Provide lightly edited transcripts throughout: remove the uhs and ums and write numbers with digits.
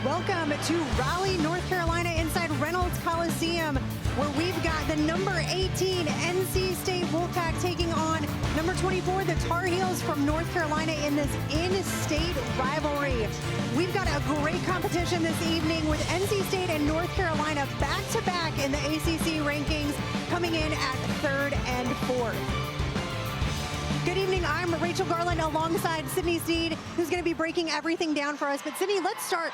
Welcome to Raleigh, North Carolina, inside Reynolds Coliseum, where we've got the number 18 NC State Wolfpack taking on number 24, the Tar Heels from North Carolina, in this in-state rivalry. We've got a great competition this evening with NC State and North Carolina back-to-back in the ACC rankings, coming in at 3rd and 4th. Good evening, I'm Rachel Garland alongside Sydney Steed, who's going to be breaking everything down for us. But Sydney, let's start.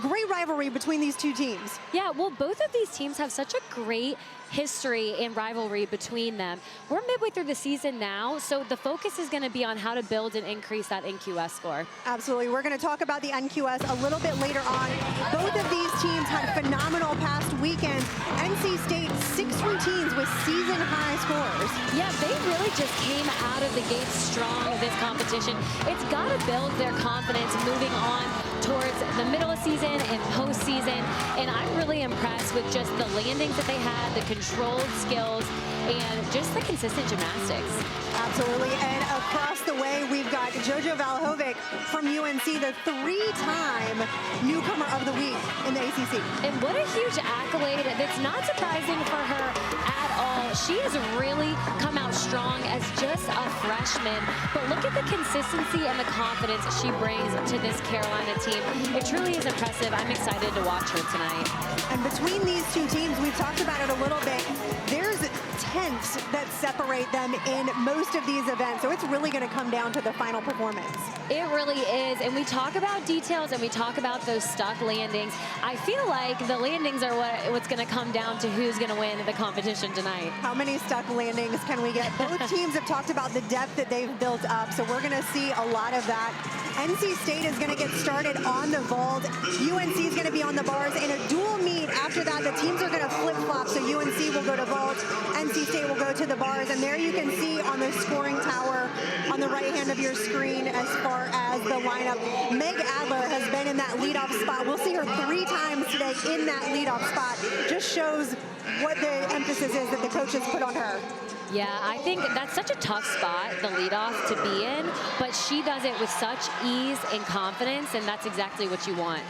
Great rivalry between these two teams. Yeah, well, both of these teams have such a great history and rivalry between them. We're midway through the season now, so the focus is going to be on how to build and increase that NQS score. Absolutely. We're going to talk about the NQS a little bit later on. Both of these teams had phenomenal past weekends. NC State, 6 routines with season-high scores. Yeah, they really just came out of the gate strong this competition. It's got to build their confidence moving on towards the middle of season and postseason, and I'm really impressed with just the landings that they had, the controlled skills, and just the consistent gymnastics. Absolutely, and across the way, we've got JoJo Valahovic from UNC, the 3-time newcomer of the week in the ACC. And what a huge accolade. That's not surprising for her at all. She has really come out strong as just a freshman, but look at the consistency and the confidence she brings to this Carolina team. It truly is impressive. I'm excited to watch her tonight. And between these two teams, we've talked about it a little bit, there's tenths that separate them in most of these events, so it's really going to come down to the final performance. It really is, and we talk about details and we talk about those stuck landings. I feel like the landings are what's going to come down to who's going to win the competition tonight. How many stuck landings can we get? Both teams have talked about the depth that they've built up, so we're going to see a lot of that. NC State is going to get started on the vault. UNC is going to be on the bars in a dual meet. After that, the teams are going to flip-flop, so UNC will go to vault, NC State will go to the bars, and there you can see on the scoring tower on the right hand of your screen as far as the lineup. Meg Adler has been in that leadoff spot. We'll see her 3 times today in that leadoff spot. Just shows what the emphasis is that the coaches put on her. Yeah, I think that's such a tough spot, the leadoff, to be in, but she does it with such ease and confidence, and that's exactly what you want.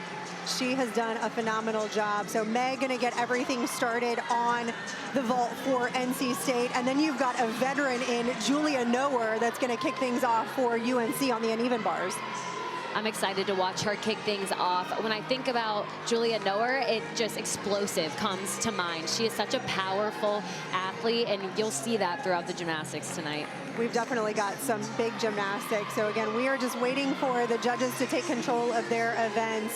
She has done a phenomenal job. So Meg going to get everything started on the vault for NC State. And then you've got a veteran in Julia Noer that's going to kick things off for UNC on the uneven bars. I'm excited to watch her kick things off. When I think about Julia Noer, it just explosive comes to mind. She is such a powerful athlete, and you'll see that throughout the gymnastics tonight. We've definitely got some big gymnastics. So again, we are just waiting for the judges to take control of their events.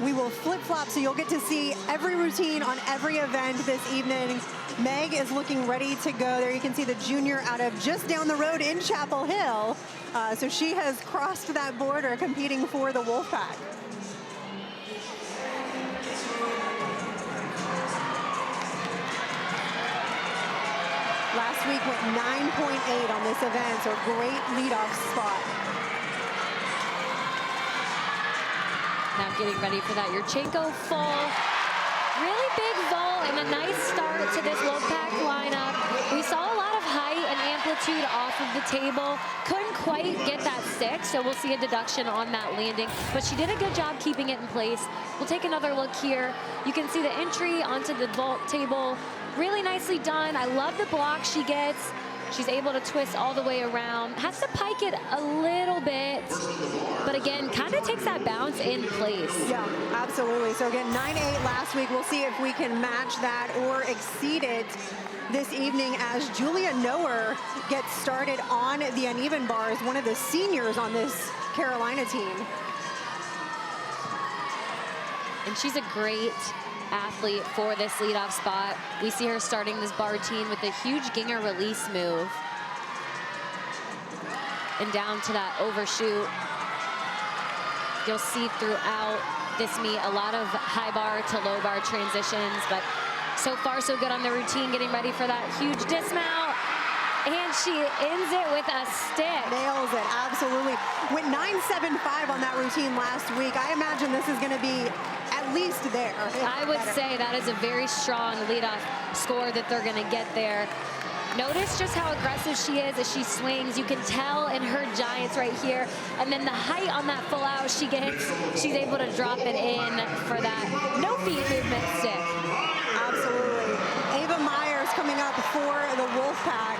We will flip-flop, so you'll get to see every routine on every event this evening. Meg is looking ready to go. There you can see the junior out of just down the road in Chapel Hill. So she has crossed that border competing for the Wolfpack. Last week went 9.8 on this event, so great leadoff spot. Now getting ready for that Yurchenko full. Really big vault and a nice start to this Wolfpack lineup. We saw a lot of height and amplitude off of the table. Couldn't quite get that 6, so we'll see a deduction on that landing. But she did a good job keeping it in place. We'll take another look here. You can see the entry onto the vault table. Really nicely done. I love the block she gets. She's able to twist all the way around. Has to pike it a little bit, but again, kind of takes that bounce in place. Yeah, absolutely. So again, 9.8 last week. We'll see if we can match that or exceed it this evening as Julia Noer gets started on the uneven bars, one of the seniors on this Carolina team. And she's a great athlete for this leadoff spot. We see her starting this bar routine with a huge Ginger release move. And down to that overshoot. You'll see throughout this meet a lot of high bar to low bar transitions, but so far so good on the routine, getting ready for that huge dismount. And she ends it with a stick. Nails it, absolutely. Went 9.75 on that routine last week. I imagine this is going to be at least there. I would say that is a very strong leadoff score that they're going to get there. Notice just how aggressive she is as she swings. You can tell in her giants right here. And then the height on that full out she gets, she's able to drop it in for that no feet movement stick. Absolutely. Ava Myers coming up for the Wolfpack.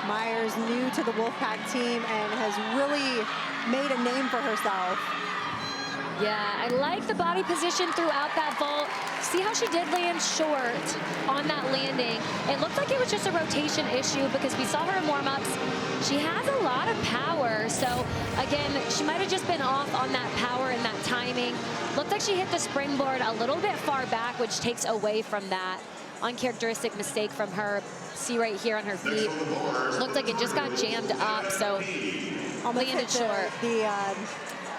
Myers new to the Wolfpack team and has really made a name for herself. Yeah, I like the body position throughout that vault. See how she did land short on that landing. It looked like it was just a rotation issue because we saw her in warm-ups. She has a lot of power. So again, she might have just been off on that power and that timing. Looked like she hit the springboard a little bit far back, which takes away from that. Uncharacteristic mistake from her. See right here on her feet. Looked like it just got jammed up, so almost landed short. The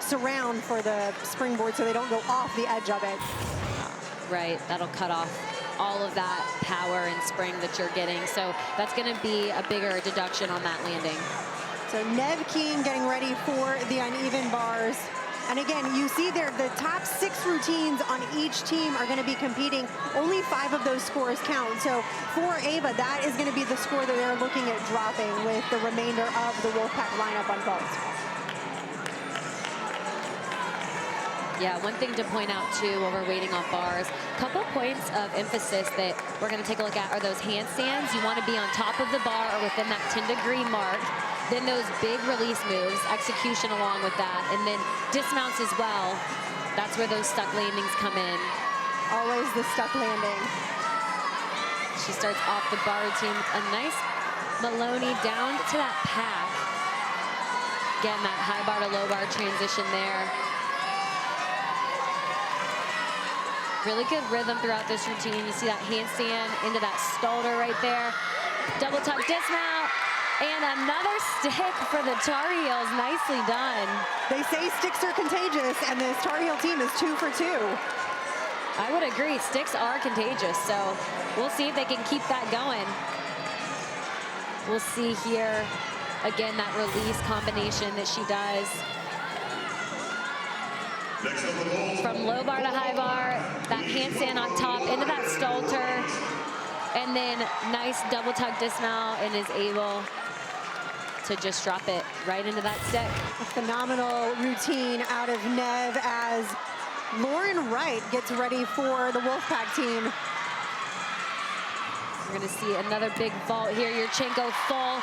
surround for the springboard so they don't go off the edge of it. Right, that'll cut off all of that power and spring that you're getting. So that's going to be a bigger deduction on that landing. So Nev Keen getting ready for the uneven bars. And again, you see there the top 6 routines on each team are going to be competing. Only 5 of those scores count. So for Ava, that is going to be the score that they're looking at dropping with the remainder of the Wolfpack lineup on vault. Yeah, one thing to point out too while we're waiting on bars, couple points of emphasis that we're going to take a look at are those handstands. You want to be on top of the bar or within that 10-degree mark. Then those big release moves, execution along with that, and then dismounts as well. That's where those stuck landings come in. Always the stuck landing. She starts off the bar routine with a nice Maloney down to that pack. Getting that high bar to low bar transition there. Really good rhythm throughout this routine. You see that handstand into that stalder right there. Double tuck dismount. And another stick for the Tar Heels. Nicely done. They say sticks are contagious, and this Tar Heel team is 2 for 2. I would agree. Sticks are contagious, so we'll see if they can keep that going. We'll see here, again, that release combination that she does. From low bar to high bar, that handstand on top into that stalter, and then nice double tuck dismount, and is able to just drop it right into that stick. A phenomenal routine out of Nev as Lauren Wright gets ready for the Wolfpack team. We're gonna see another big vault here, Yurchenko full.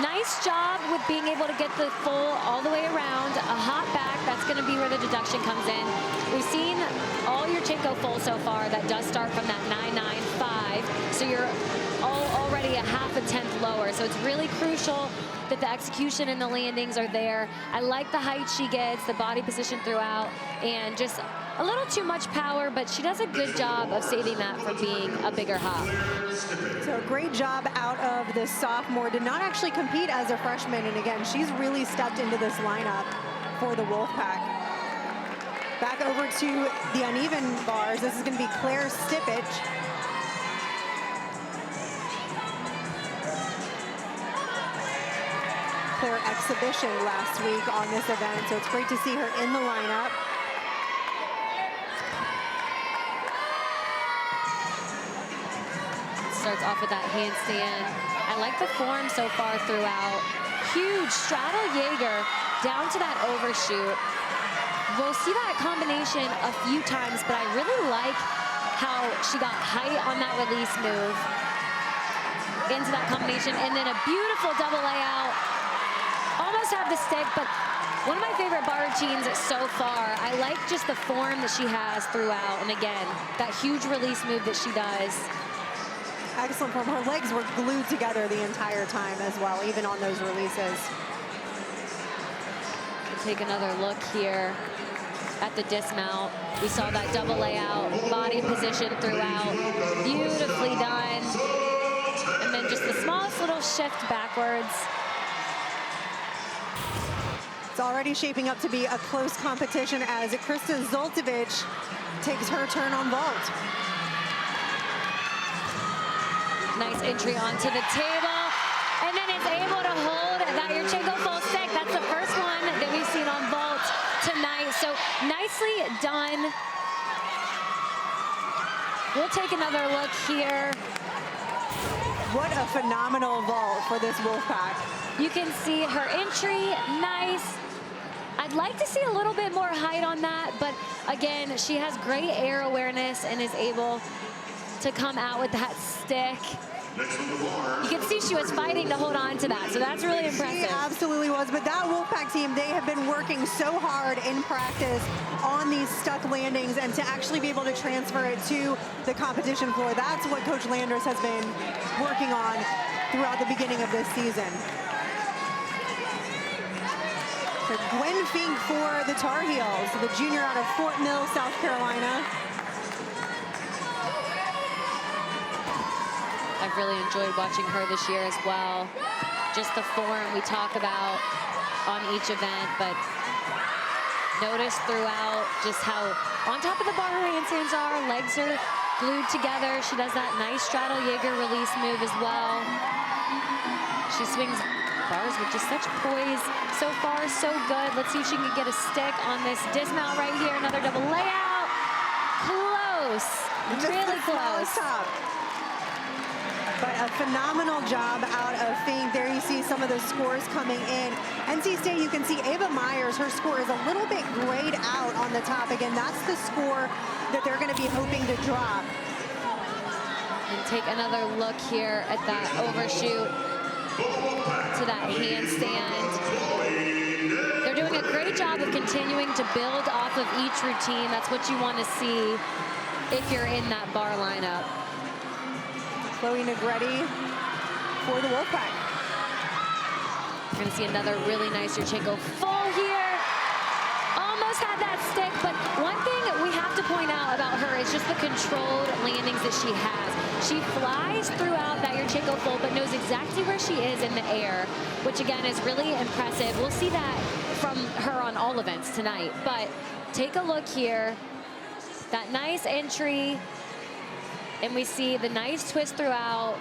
Nice job with being able to get the full all the way around. A hop back, that's gonna be where the deduction comes in. We've seen all Yurchenko full so far. That does start from that 995. So you're already a half a tenth lower. So it's really crucial that the execution and the landings are there. I like the height she gets, the body position throughout, and just a little too much power, but she does a good job of saving that from being a bigger hop. So great job out of this sophomore. Did not actually compete as a freshman, and again, she's really stepped into this lineup for the Wolfpack. Back over to the uneven bars. This is going to be Claire Stipich. Claire exhibition last week on this event, so it's great to see her in the lineup. Starts off with that handstand. I like the form so far throughout. Huge straddle Jaeger down to that overshoot. We'll see that combination a few times, but I really like how she got height on that release move into that combination, and then a beautiful double layout. Almost have the stick, but one of my favorite bar routines so far. I like just the form that she has throughout, and again, that huge release move that she does. Excellent form. Her legs were glued together the entire time as well, even on those releases. We'll take another look here at the dismount. We saw that double layout, body position throughout. Beautifully done. And then just the smallest little shift backwards. It's already shaping up to be a close competition as Krista Zoltovich takes her turn on vault. Nice entry onto the table, and then it's able to hold that Yurchenko full stick. That's the first one that we've seen on vault tonight. So nicely done We'll take another look here. What a phenomenal vault for this Wolfpack. You can see her entry, nice. I'd like to see a little bit more height on that, but again, she has great air awareness and is able to come out with that stick. You can see she was fighting to hold on to that, so that's really impressive. She absolutely was, but that Wolfpack team, they have been working so hard in practice on these stuck landings, and to actually be able to transfer it to the competition floor, that's what Coach Landers has been working on throughout the beginning of this season. So Gwen Fink for the Tar Heels, the junior out of Fort Mill, South Carolina. I've really enjoyed watching her this year as well. Just the form we talk about on each event, but notice throughout just how on top of the bar her handstands are, legs are glued together. She does that nice straddle Jaeger release move as well. She swings bars with just such poise. So far, so good. Let's see if she can get a stick on this dismount right here. Another double layout. Close, really close. Top. But a phenomenal job out of Fink. There you see some of those scores coming in. NC State, you can see Ava Myers, her score is a little bit grayed out on the top. Again, that's the score that they're going to be hoping to drop. And take another look here at that overshoot to that handstand. They're doing a great job of continuing to build off of each routine. That's what you want to see if you're in that bar lineup. Chloe Negretti for the Wolfpack. We're going to see another really nice Yurchenko full here. Almost had that stick, but one thing we have to point out about her is just the controlled landings that she has. She flies throughout that Yurchenko full, but knows exactly where she is in the air, which again is really impressive. We'll see that from her on all events tonight, but take a look here. That nice entry. And we see the nice twist throughout.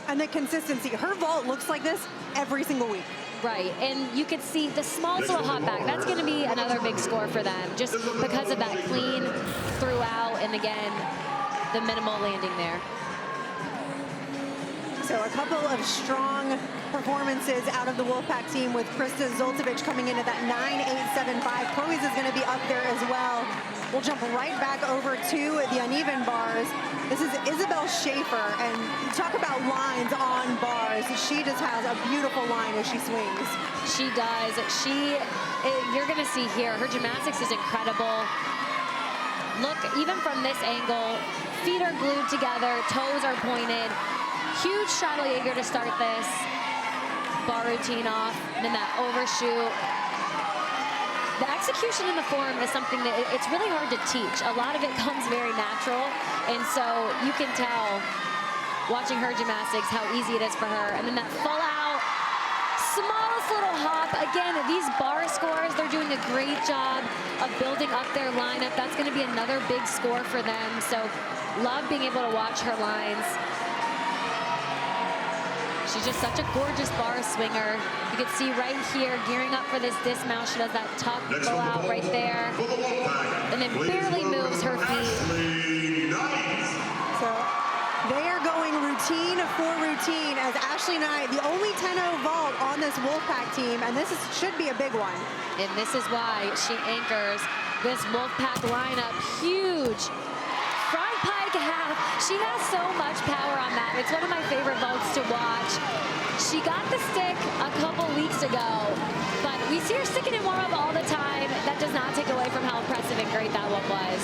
And the consistency. Her vault looks like this every single week. Right, and you can see the smallest little hop back. That's going to be another big score for them, just because of that clean throughout, and again, the minimal landing there. So a couple of strong performances out of the Wolfpack team, with Krista Zoltovich coming in at that 9.875. Chloe's is going to be up there as well. We'll jump right back over to the uneven bars. This is Isabel Schaefer, and you talk about lines on bars. She just has a beautiful line as she swings. She does. You're going to see here, her gymnastics is incredible. Look, even from this angle, feet are glued together, toes are pointed. Huge straddle Jaeger to start this bar routine off, and then that overshoot. The execution in the form is something that it's really hard to teach. A lot of it comes very natural, and so you can tell watching her gymnastics how easy it is for her. And then that full out, smallest little hop. Again, these bar scores, they're doing a great job of building up their lineup. That's going to be another big score for them. So love being able to watch her lines. She's just such a gorgeous bar swinger. You can see right here, gearing up for this dismount. She does that tuck go out right there. And then barely moves her feet. So they are going routine for routine, as Ashley Knight, the only 10-0 vault on this Wolfpack team, and this should be a big one. And this is why she anchors this Wolfpack lineup. Huge. Front pike half. She has so much power on that. It's one of my favorite vaults to watch. She got the stick a couple weeks ago, but we see her sticking in warm-up all the time. That does not take away from how impressive and great that one was.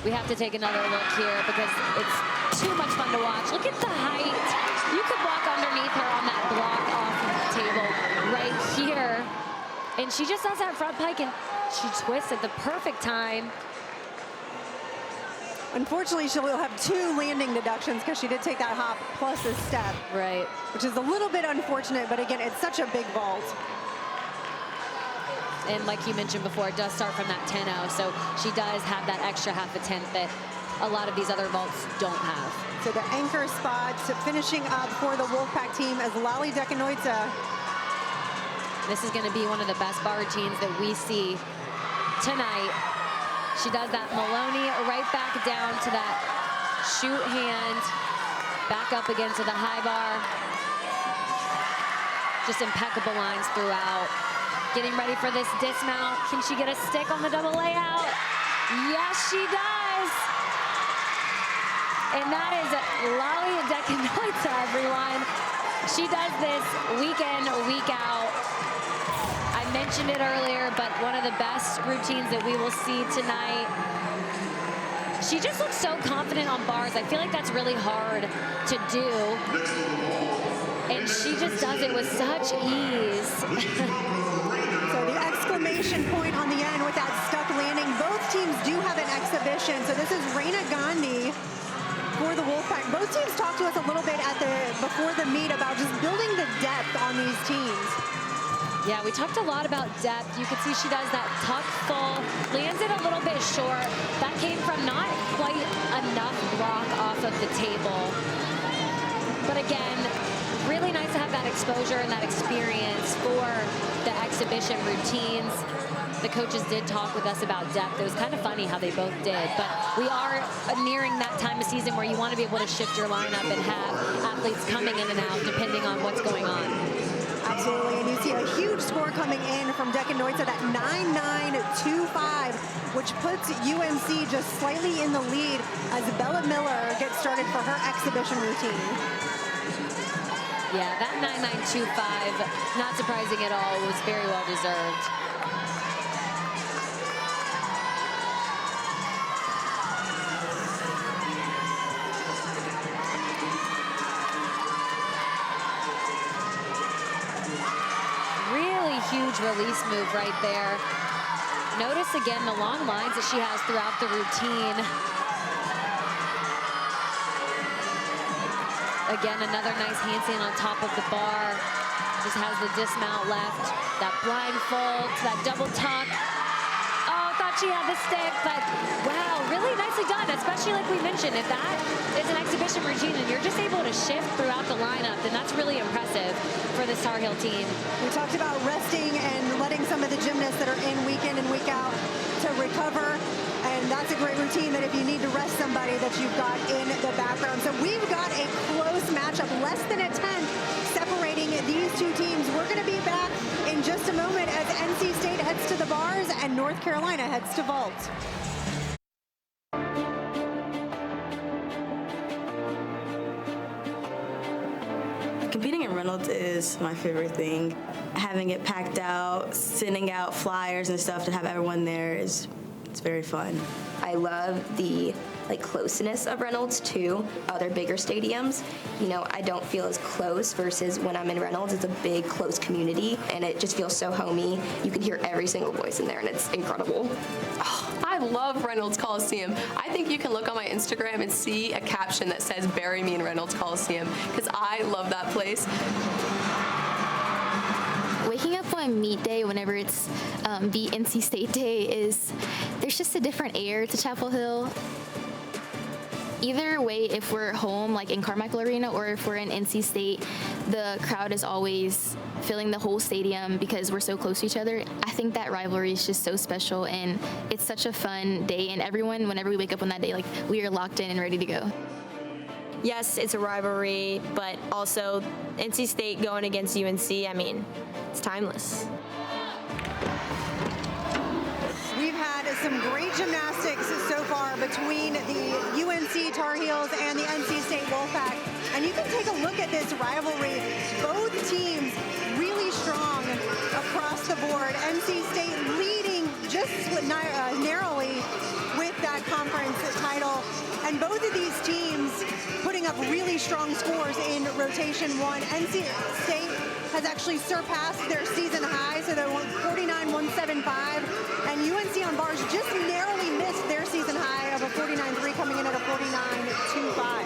We have to take another look here because it's too much fun to watch. Look at the height. You could walk underneath her on that block off the table right here. And she just does that front pike, and she twists at the perfect time. Unfortunately, she'll have 2 landing deductions because she did take that hop plus a step. Right. Which is a little bit unfortunate, but again, it's such a big vault. And like you mentioned before, it does start from that 10-0, so she does have that extra half a tenth that a lot of these other vaults don't have. So the anchor spot finishing up for the Wolfpack team as Lali Dekanoitza. This is going to be one of the best bar routines that we see tonight. She does that Maloney right back down to that shoot hand, back up again to the high bar. Just impeccable lines throughout. Getting ready for this dismount. Can she get a stick on the double layout? Yes, she does. And that is Raleigh Decanoita, everyone. She does this week in, week out. I mentioned it earlier, but one of the best routines that we will see tonight. She just looks so confident on bars. I feel like that's really hard to do. And she just does it with such ease. So the exclamation point on the end with that stuck landing. Both teams do have an exhibition. So this is Reina Gandhi for the Wolfpack. Both teams talked to us a little bit before the meet about just building the depth on these teams. Yeah, we talked a lot about depth. You can see she does that tuck full, lands it a little bit short. That came from not quite enough block off of the table. But again, really nice to have that exposure and that experience for the exhibition routines. The coaches did talk with us about depth. It was kind of funny how they both did, but we are nearing that time of season where you want to be able to shift your lineup and have athletes coming in and out depending on what's going on. Absolutely, and you see a huge score coming in from Decanoita, that 9-9-2-5, which puts UNC just slightly in the lead as Bella Miller gets started for her exhibition routine. Yeah, that 9-9-2-5, not surprising at all, was very well deserved. Huge release move right there. Notice again the long lines that she has throughout the routine. Again, another nice handstand on top of the bar. Just has the dismount left. That blindfold, that double tuck. Oh, thought she had the stick, but wow, really nicely done, especially like we mentioned, if that is an exhibition routine and you're just able to shift throughout the lineup, then that's really impressive for the Tar Heel team. We talked about resting and letting some of the gymnasts that are in week in and week out to recover, and that's a great routine that if you need to rest somebody that you've got in the background. So we've got a close matchup, less than a tenth separating these two teams. We're going to be back in just a moment as NC State heads to the bars and North Carolina heads to vault. Competing in Reynolds is my favorite thing. Having it packed out, sending out flyers and stuff to have everyone there it's very fun. I love the closeness of Reynolds to other bigger stadiums. You know, I don't feel as close versus when I'm in Reynolds. It's a big, close community, and it just feels so homey. You can hear every single voice in there, and it's incredible. Oh, I love Reynolds Coliseum. I think you can look on my Instagram and see a caption that says, "Bury me in Reynolds Coliseum," because I love that place. Waking up on meet day whenever it's the NC State day there's just a different air to Chapel Hill. Either way, if we're home, like in Carmichael Arena, or if we're in NC State, the crowd is always filling the whole stadium because we're so close to each other. I think that rivalry is just so special, and it's such a fun day, and everyone, whenever we wake up on that day, we are locked in and ready to go. Yes, it's a rivalry, but also NC State going against UNC, I mean, it's timeless. We've had some great gymnastics so far between the UNC Tar Heels and the NC State Wolfpack. And you can take a look at this rivalry. Both teams really strong across the board. NC State leading just narrowly with that conference title. And both of these teams putting up really strong scores in rotation one. NC State has actually surpassed their season high, so they're 49-175. And UNC on bars just narrowly missed their season high of a 49-3, coming in at a 49-25.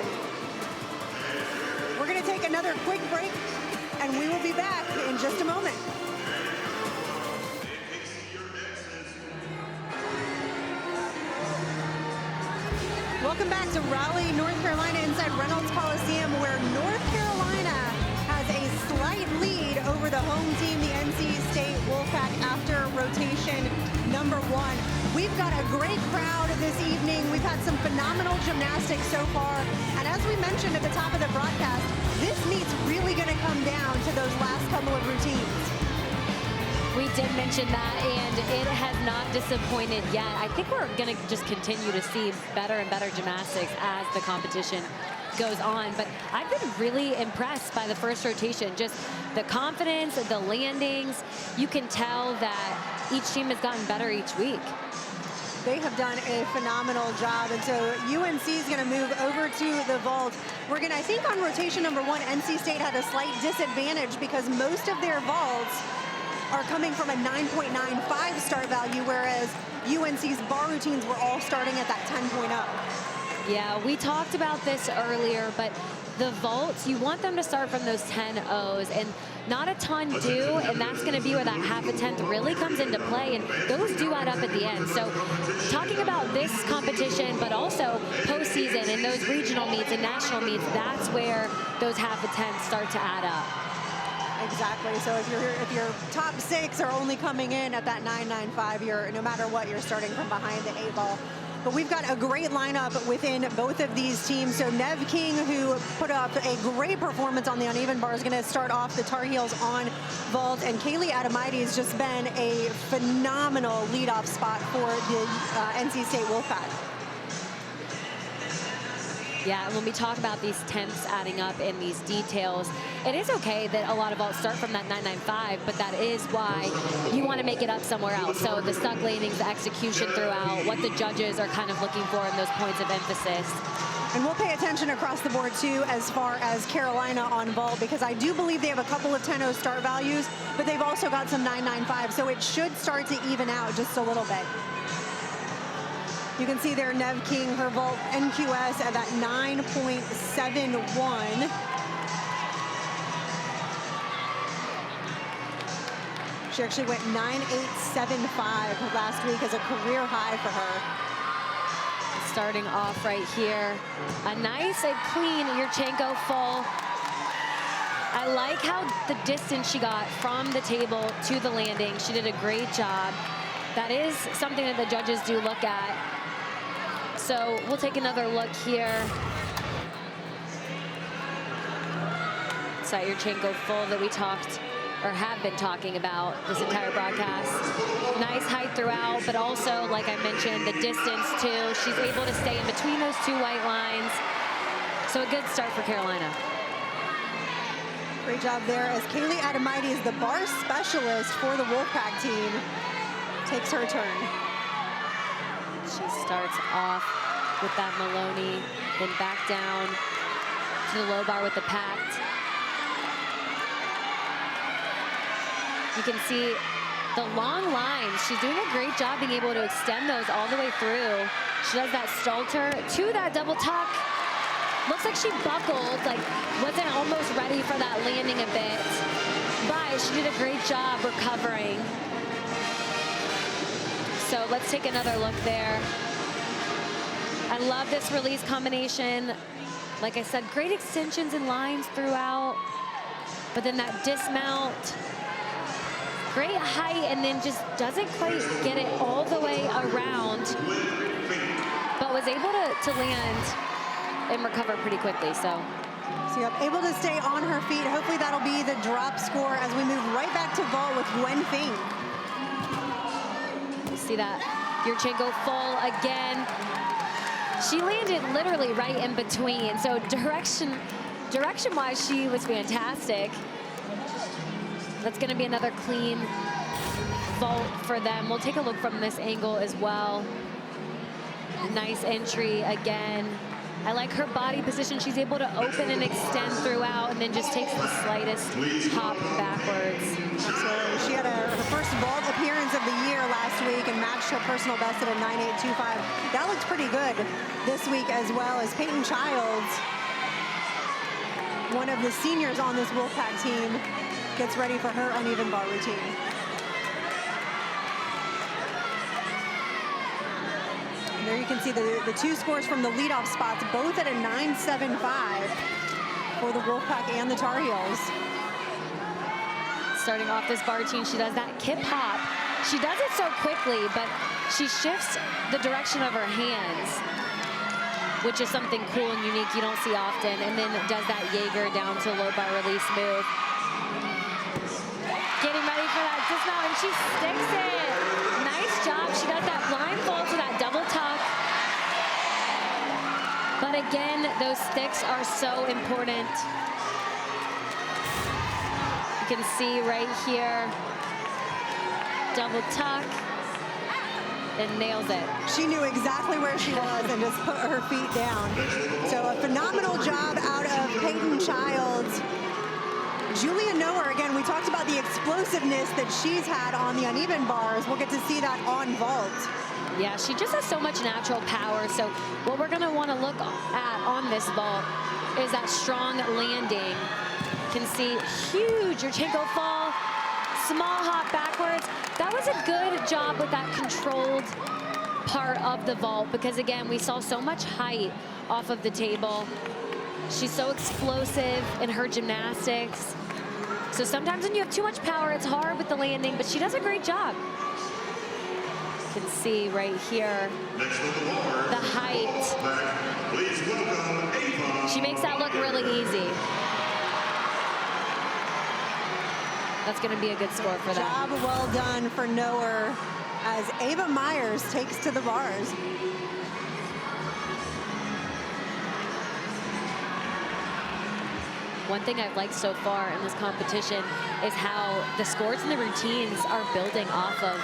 We're going to take another quick break, and we will be back in just a moment. Welcome back to Raleigh, North Carolina, inside Reynolds Coliseum, where North Carolina has a slight lead over the home team, the NC State Wolfpack, after rotation number one. We've got a great crowd this evening. We've had some phenomenal gymnastics so far. And as we mentioned at the top of the broadcast, this meet's really going to come down to those last couple of routines. We did mention that, and it has not disappointed yet. I think we're going to just continue to see better and better gymnastics as the competition goes on. But I've been really impressed by the first rotation. Just the confidence, the landings. You can tell that each team has gotten better each week. They have done a phenomenal job. And so UNC is going to move over to the vault. We're going to, I think on rotation number 1, NC State had a slight disadvantage because most of their vaults are coming from a 9.95 start value, whereas UNC's bar routines were all starting at that 10.0. Yeah, we talked about this earlier, but the vaults, you want them to start from those 10.0s, and not a ton do, and that's going to be where that half a tenth really comes into play, and those do add up at the end. So talking about this competition, but also postseason and those regional meets and national meets, that's where those half a tenths start to add up. Exactly. So if your top 6 are only coming in at that 9.95, you're, no matter what, you're starting from behind the 8 ball. But we've got a great lineup within both of these teams. So Nev King, who put up a great performance on the uneven bar, is going to start off the Tar Heels on vault. And Kaylee Adamite has just been a phenomenal leadoff spot for the NC State Wolfpack. Yeah, when we talk about these tenths adding up in these details, it is okay that a lot of vaults start from that 9.95, but that is why you want to make it up somewhere else. So the stuck landings, the execution throughout, what the judges are kind of looking for in those points of emphasis. And we'll pay attention across the board, too, as far as Carolina on vault, because I do believe they have a couple of 10.0 start values, but they've also got some 9.95, so it should start to even out just a little bit. You can see there Nev King, her vault NQS at that 9.71. She actually went 9.875 last week as a career high for her. Starting off right here, a nice and clean Yurchenko full. I like how the distance she got from the table to the landing. She did a great job. That is something that the judges do look at. So we'll take another look here. It's that Yurchenko full that we talked or have been talking about this entire broadcast. Nice height throughout, but also, like I mentioned, the distance too. She's able to stay in between those 2 white lines. So a good start for Carolina. Great job there as Kaylee Adamite is the bar specialist for the Wolfpack team. Takes her turn. She starts off with that Maloney, then back down to the low bar with the packed. You can see the long lines. She's doing a great job being able to extend those all the way through. She does that Stalter to that double tuck. Looks like she buckled, like wasn't almost ready for that landing a bit, but she did a great job recovering. So let's take another look there. I love this release combination. Like I said, great extensions and lines throughout, but then that dismount, great height, and then just doesn't quite get it all the way around, but was able to land and recover pretty quickly. So yep, able to stay on her feet. Hopefully that'll be the drop score as we move right back to vault with Gwen Fink. See that Yurchenko full again. She landed literally right in between. So direction-wise, she was fantastic. That's going to be another clean vault for them. We'll take a look from this angle as well. Nice entry again. I like her body position. She's able to open and extend throughout and then just takes the slightest hop backwards. Absolutely. She had her first vault appearance of the year last week and matched her personal best at a 9.825. That looks pretty good this week as well as Peyton Childs, one of the seniors on this Wolfpack team, gets ready for her uneven bar routine. And there you can see the 2 scores from the leadoff spots, both at a 9.75 for the Wolfpack and the Tar Heels. Starting off this bar routine, she does that kip hop She does it so quickly, but she shifts the direction of her hands, which is something cool and unique you don't see often, and then does that Jaeger down to low bar release move. Getting ready for that dismount, and she sticks it. Nice job. She does that blindfold to that double tuck. But again, those sticks are so important. You can see right here, double tuck, and nails it. She knew exactly where she was and just put her feet down. So a phenomenal job out of Peyton Childs. Julia Noer, again, we talked about the explosiveness that she's had on the uneven bars. We'll get to see that on vault. Yeah, she just has so much natural power. So what we're gonna wanna look at on this vault is that strong landing. You can see huge Yurchenko fall, small hop backwards. That was a good job with that controlled part of the vault, because again, we saw so much height off of the table. She's so explosive in her gymnastics. So sometimes when you have too much power, it's hard with the landing, but she does a great job. You can see right here the height. Please welcome Ava. She makes that look really easy. That's going to be a good score for that. Job well done for Noer as Ava Myers takes to the bars. One thing I've liked so far in this competition is how the scores and the routines are building off of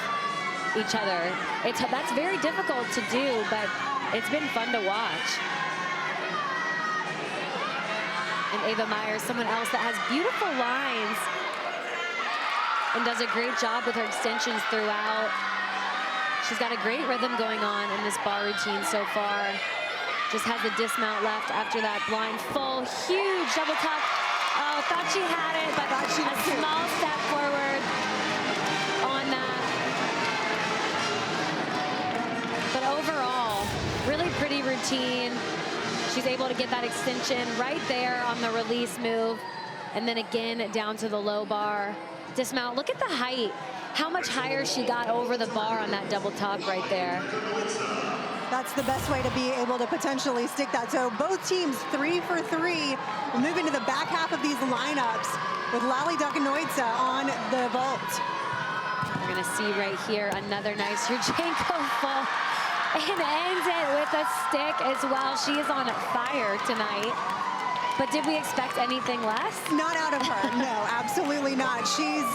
each other. That's very difficult to do, but it's been fun to watch. And Ava Myers, someone else that has beautiful lines and does a great job with her extensions throughout. She's got a great rhythm going on in this bar routine so far. Just has a dismount left after that blind full, huge double tuck. Oh, thought she had it, but a small step forward on that. But overall, really pretty routine. She's able to get that extension right there on the release move. And then again, down to the low bar. Dismount, look at the height. How much higher she got over the bar on that double tuck right there. That's the best way to be able to potentially stick that. So both teams 3 for 3. We'll move into the back half of these lineups with Lally Dukanoitsa on the vault. We're gonna see right here another nice Yurchenko full, and ends it with a stick as well. She is on fire tonight. But did we expect anything less? Not out of her, no, absolutely not. She's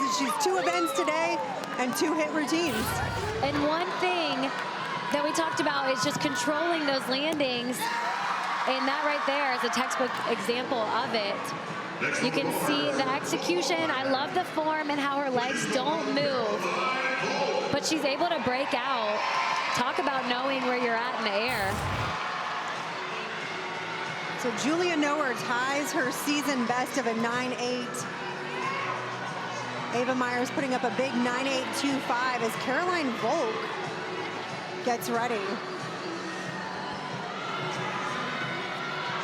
2 events today and 2 hit routines. And one thing that we talked about is just controlling those landings. And that right there is a textbook example of it. You can see the execution. I love the form and how her legs don't move. But she's able to break out. Talk about knowing where you're at in the air. So Julia Noer ties her season best of a 9.8. Ava Myers putting up a big 9.825 as Caroline Volk gets ready.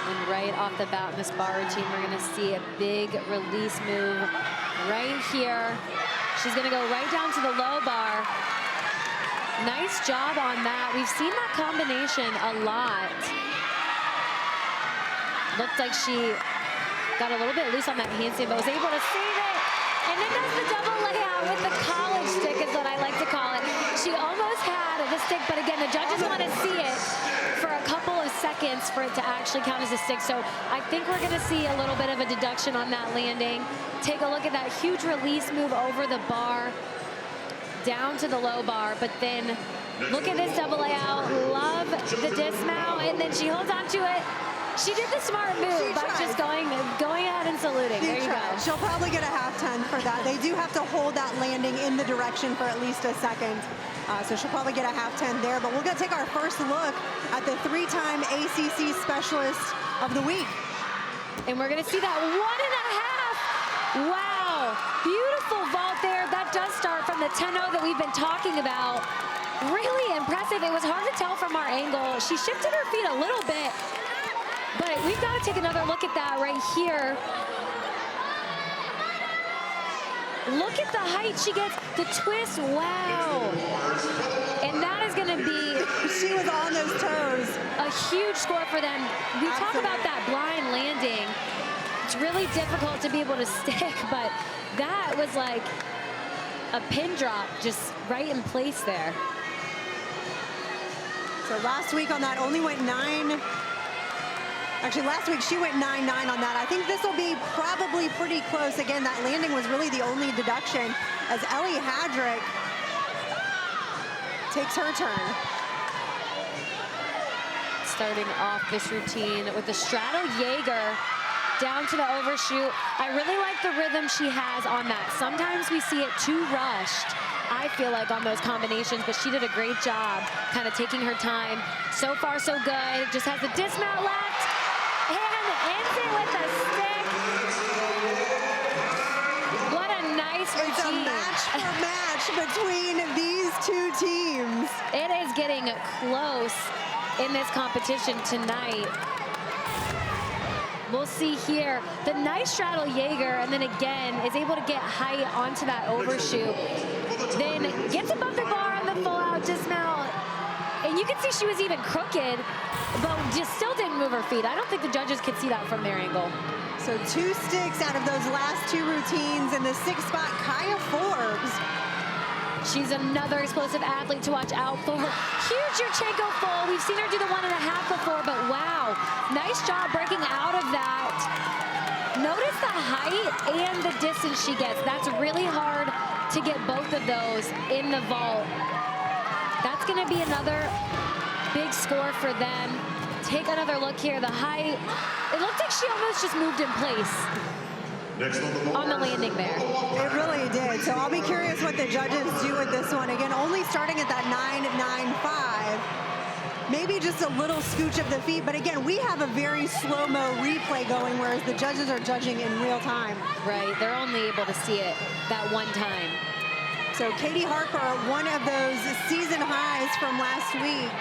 And right off the bat in this bar routine, we're gonna see a big release move right here. She's gonna go right down to the low bar. Nice job on that. We've seen that combination a lot. Looked like she got a little bit loose on that handstand, but was able to save it. And then does the double layout with the college stick is what I like to call it. She almost had the stick, but again, the judges want to see it for a couple of seconds for it to actually count as a stick. So I think we're going to see a little bit of a deduction on that landing. Take a look at that huge release move over the bar, down to the low bar, but then look at this double layout. Love the dismount, and then she holds on to it. She did the smart move by just going ahead and saluting. There you go. She'll probably get a half 10 for that. They do have to hold that landing in the direction for at least a second. So she'll probably get a half 10 there. But we're going to take our first look at the 3-time ACC Specialist of the Week. And we're going to see that 1.5. Wow. Beautiful vault there. That does start from the 10-0 that we've been talking about. Really impressive. It was hard to tell from our angle. She shifted her feet a little bit. But we've got to take another look at that right here. Look at the height she gets, the twist, wow. And that is gonna be She was on those toes. a huge score for them. We talk about that blind landing. It's really difficult to be able to stick, but that was like a pin drop just right in place there. So last week on that only went 9. Actually, last week she went 9-9 on that. I think this will be probably pretty close. Again, that landing was really the only deduction as Ellie Hadrick takes her turn. Starting off this routine with the straddle Jaeger down to the overshoot. I really like the rhythm she has on that. Sometimes we see it too rushed, I feel like, on those combinations, but she did a great job kind of taking her time. So far, so good. Just has the dismount left and ends it with a stick. What a nice routine. It's a match for match between these two teams. It is getting close in this competition tonight. We'll see here the nice straddle Jaeger, and then again is able to get height onto that overshoot. Then gets above the bar on the full out dismount. And you can see she was even crooked, but just still didn't move her feet. I don't think the judges could see that from their angle. So 2 sticks out of those last 2 routines. In the 6th spot, Kaya Forbes. She's another explosive athlete to watch out for. Huge Yurchenko full. We've seen her do the 1.5 before, but wow, nice job breaking out of that. Notice the height and the distance she gets. That's really hard to get both of those in the vault. That's gonna be another big score for them. Take another look here, the height. It looked like she almost just moved in place on the landing there. It really did. So I'll be curious what the judges do with this one. Again, only starting at that 9.95. Maybe just a little scooch of the feet, but again, we have a very slow-mo replay going, whereas the judges are judging in real time. Right, they're only able to see it that one time. So Katie Harper, one of those season highs from last week.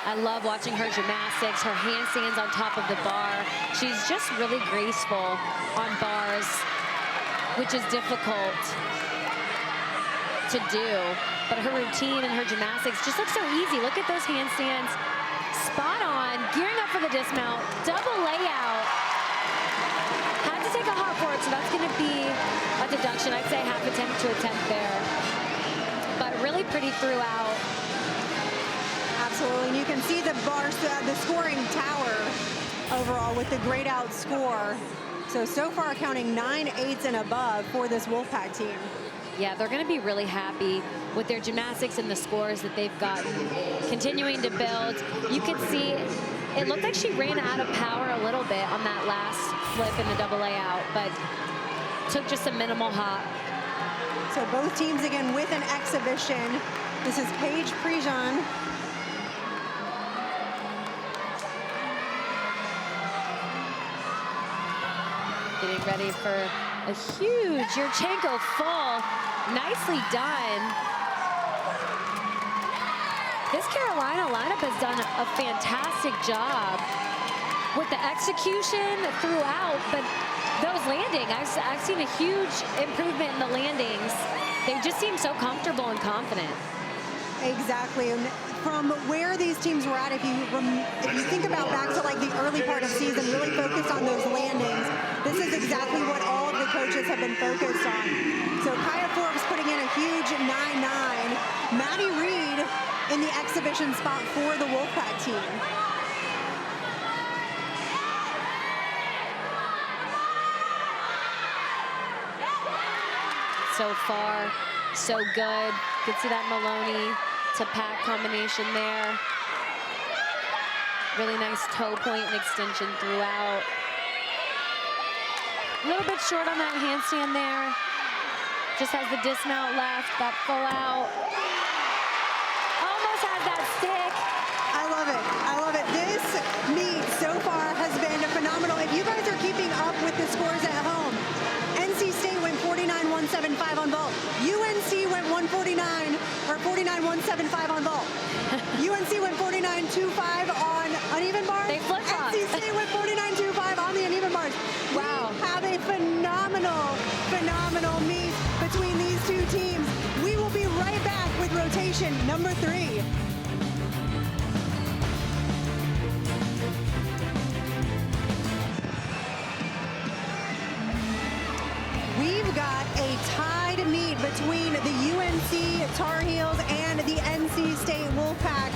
I love watching her gymnastics, her handstands on top of the bar. She's just really graceful on bars, which is difficult to do. But her routine and her gymnastics just look so easy. Look at those handstands. Spot on, gearing up for the dismount, double layout. Had to take a hop for it, so that's gonna be a deduction. I'd say half attempt to attempt there. But really pretty throughout. Absolutely, and you can see the bars, the scoring tower overall with the grayed out score. So far counting 9 8s and above for this Wolfpack team. Yeah, they're going to be really happy with their gymnastics and the scores that they've gotten, continuing to build. You can see it looked like she ran out of power a little bit on that last flip in the double layout, but took just a minimal hop. So both teams again with an exhibition. This is Paige Prejean. Getting ready for a huge Yurchenko full. Nicely done. This Carolina lineup has done a fantastic job with the execution throughout, but those landings, I've seen a huge improvement in the landings. They just seem so comfortable and confident. Exactly, and from where these teams were at, if you think about back to like the early part of season, really focused on those landings, this is exactly what all of the coaches have been focused on. So Kaya Forbes putting in a huge 9-9. Maddie Reed in the exhibition spot for the Wolfpack team. So far, so good. You can see that Maloney to Pack combination there. Really nice toe point and extension throughout. A little bit short on that handstand there. Just has the dismount left, that full out. Almost has that stick. I love it. I love it. This meet so far has been phenomenal. If you guys are keeping up with the scores at home, NC State went 49-175 on vault. UNC went 149 or 49-175 on vault. UNC went 49-25 on uneven bars. They flip-flopped. NC State went 49-25 on the uneven bars. Wow. We have a phenomenal phenomenal meet between these two teams. We will be right back with rotation number 3. We've got a tied meet between the UNC Tar Heels and the NC State Wolfpack.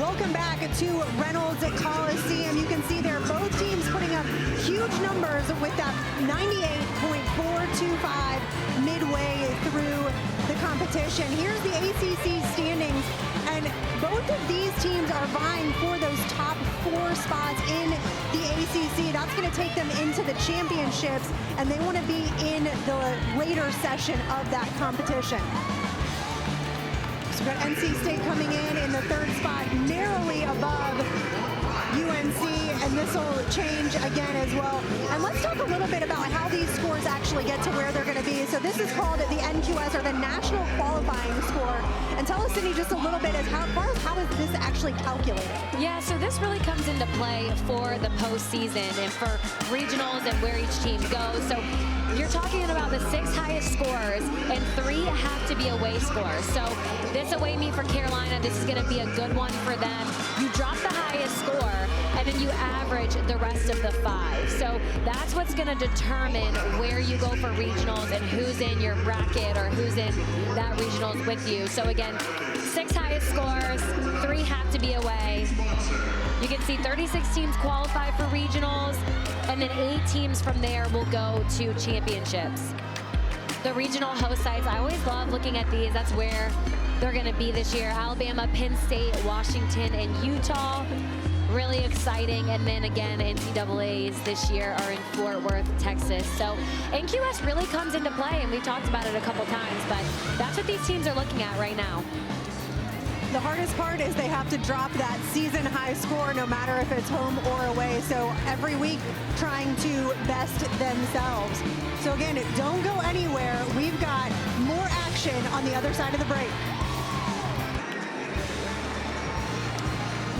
Welcome back to Reynolds Coliseum. You can see there both teams putting up huge numbers with that 98.425 midway through the competition. Here's the ACC standings, and both of these teams are vying for those top 4 spots in the ACC. That's going to take them into the championships, and they want to be in the later session of that competition. So we've got NC State coming in the 3rd spot, narrowly above UNC, and this will change again as well. And let's talk a little bit about how these scores actually get to where they're going to be. So this is called the NQS, or the National Qualifying Score. And tell us, Cindy, just a little bit as how is this actually calculated? Yeah, so this really comes into play for the postseason and for regionals and where each team goes. So you're talking about the 6 highest scores, and 3 have to be away scores. So this away meet for Carolina, this is going to be a good one for them. You drop the highest score, and then you average the rest of the 5. So that's what's going to determine where you go for regionals and who's in your bracket or who's in that regionals with you. So again, 6 highest scores, 3 have to be away. You can see 36 teams qualify for regionals, and then 8 teams from there will go to championships. The regional host sites, I always love looking at these. That's where they're going to be this year. Alabama, Penn State, Washington, and Utah. Really exciting. And then again, NCAAs this year are in Fort Worth, Texas. So NQS really comes into play, and we've talked about it a couple times, but that's what these teams are looking at right now. The hardest part is they have to drop that season high score no matter if it's home or away. So every week trying to best themselves. So again, don't go anywhere. We've got more action on the other side of the break.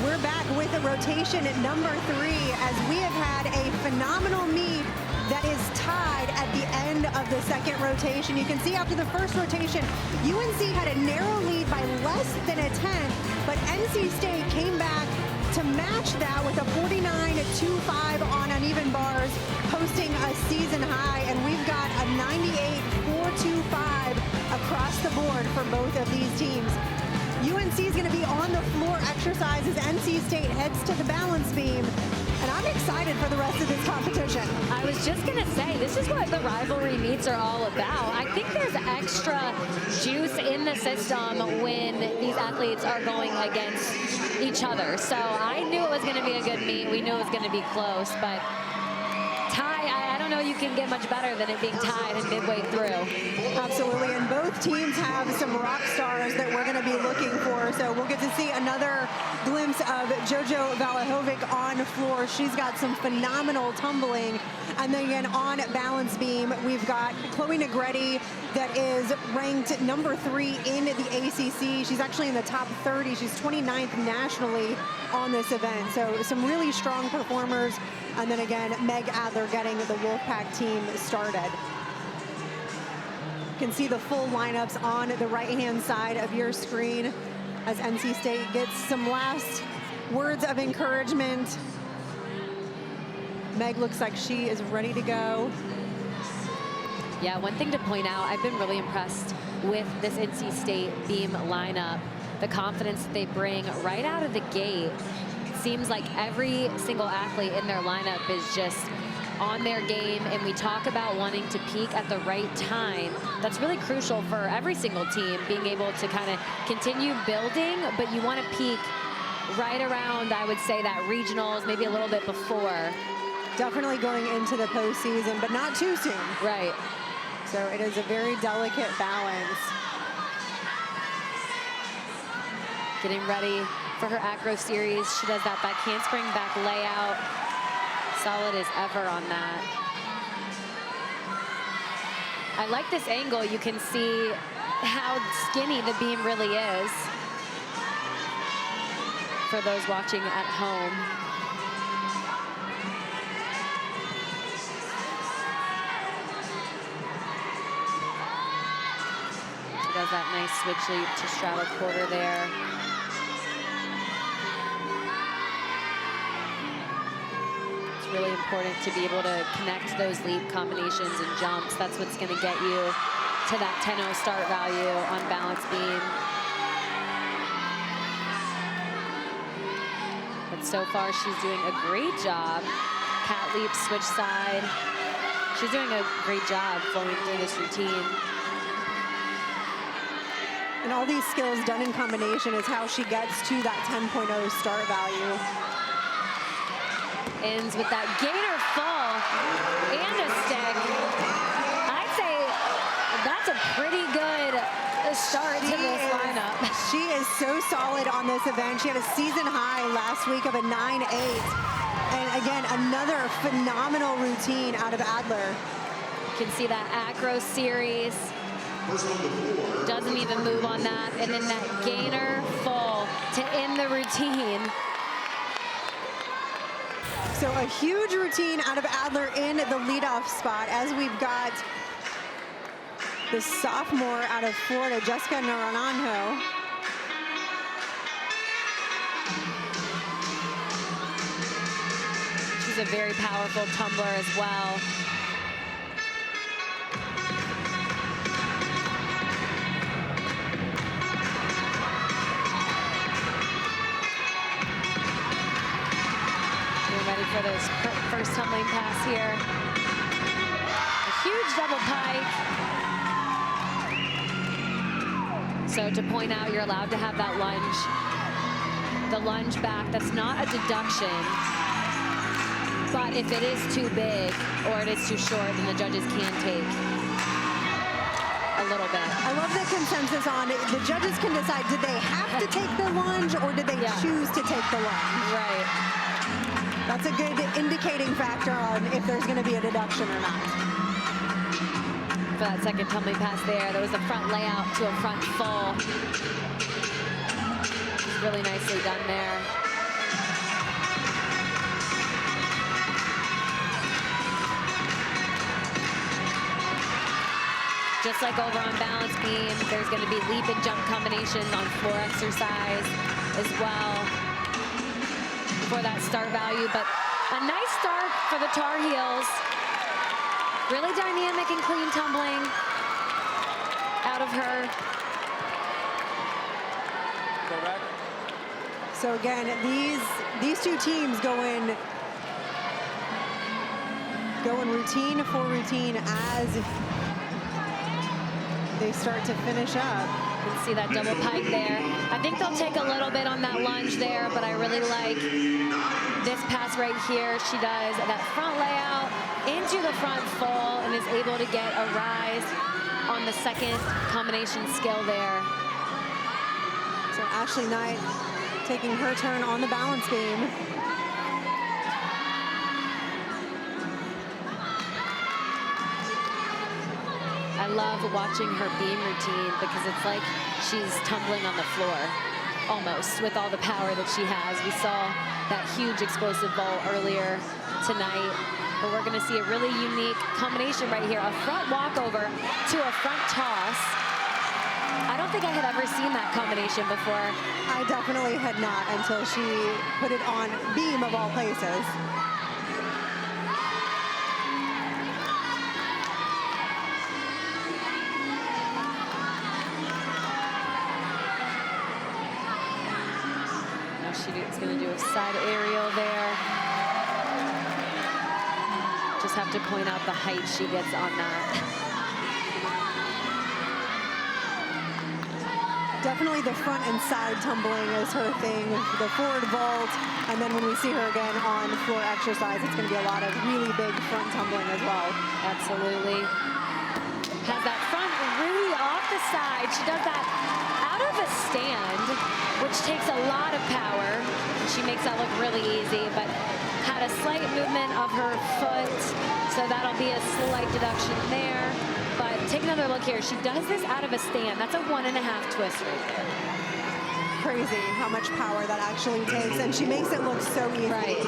We're back with the rotation at number 3 as we have had a phenomenal meet that is tied at the end of the 2nd rotation. You can see after the 1st rotation, UNC had a narrow lead by less than a 10th, but NC State came back to match that with a 49-25 on uneven bars, posting a season high, and we've got a 98-425 across the board for both of these teams. UNC is going to be on the floor exercise as NC State heads to the balance beam. And I'm excited for the rest of this competition. I was just going to say, this is what the rivalry meets are all about. I think there's extra juice in the system when these athletes are going against each other. So I knew it was going to be a good meet. We knew it was going to be close, but I don't know you can get much better than it being tied and midway through. Absolutely, and both teams have some rock stars that we're going to be looking for. So we'll get to see another glimpse of JoJo Valahovic on floor. She's got some phenomenal tumbling. And then again, on balance beam, we've got Chloe Negretti that is ranked number 3 in the ACC. She's actually in the top 30. She's 29th nationally on this event. So some really strong performers. And then again, Meg Adler getting the Wolfpack team started. You can see the full lineups on the right-hand side of your screen as NC State gets some last words of encouragement. Meg looks like she is ready to go. Yeah, one thing to point out, I've been really impressed with this NC State beam lineup. The confidence that they bring right out of the gate. Seems like every single athlete in their lineup is just on their game, and we talk about wanting to peak at the right time. That's really crucial for every single team, being able to kind of continue building, but you want to peak right around, I would say, that regionals, maybe a little bit before. Definitely going into the postseason, but not too soon. Right. So it is a very delicate balance. Getting ready for her acro series. She does that back handspring, back layout. Solid as ever on that. I like this angle. You can see how skinny the beam really is for those watching at home. does that nice switch leap to straddle quarter there. It's really important to be able to connect those leap combinations and jumps. That's what's going to get you to that 10-0 start value on balance beam. But so far, she's doing a great job. Cat leap, switch side. She's doing a great job flowing through this routine. And all these skills done in combination is how she gets to that 10.0 start value. Ends with that gainer fall and a stick. I'd say that's a pretty good start to this lineup. She is so solid on this event. She had a season high last week of a 9.8. And again, another phenomenal routine out of Adler. You can see that acro series. Doesn't even move on that. And then that gainer full to end the routine. So a huge routine out of Adler in the leadoff spot as we've got the sophomore out of Florida, Jessica Naranjo. She's a very powerful tumbler as well. We're ready for this first tumbling pass here. A huge double pike. So to point out, you're allowed to have that lunge. The lunge back, that's not a deduction. But if it is too big or it is too short, then the judges can take a little bit. I love the consensus on it. The judges can decide, did they have to take the lunge or did they choose to take the lunge? Right. That's a good indicating factor on if there's going to be a deduction or not. For that second tumbling pass there was a front layout to a front full. Really nicely done there. Just like over on balance beam, there's going to be leap and jump combinations on floor exercise as well for that start value. But a nice start for the Tar Heels. Really dynamic and clean tumbling out of her. Go back. So again, these two teams going routine for routine as they start to finish up. You can see that double pike there. I think they'll take a little bit on that lunge there, but I really like this pass right here. She does that front layout into the front full and is able to get a rise on the second combination skill there. So Ashley Knight taking her turn on the balance beam. I love watching her beam routine because it's like she's tumbling on the floor almost with all the power that she has. We saw that huge explosive vault earlier tonight, but we're gonna see a really unique combination right here. A front walkover to a front toss. I don't think I had ever seen that combination before. I definitely had not until she put it on beam of all places. She's going to do a side aerial there. Just have to point out the height she gets on that. Definitely the front and side tumbling is her thing. The forward vault, and then when we see her again on floor exercise, it's going to be a lot of really big front tumbling as well. Absolutely. Has that front really off the side. She does that out of a stand, which takes a lot of power. She makes that look really easy, but had a slight movement of her foot, so that'll be a slight deduction there. But take another look here. She does this out of a stand. That's a 1.5 twist right there. Crazy how much power that actually takes, and she makes it look so easy. Right.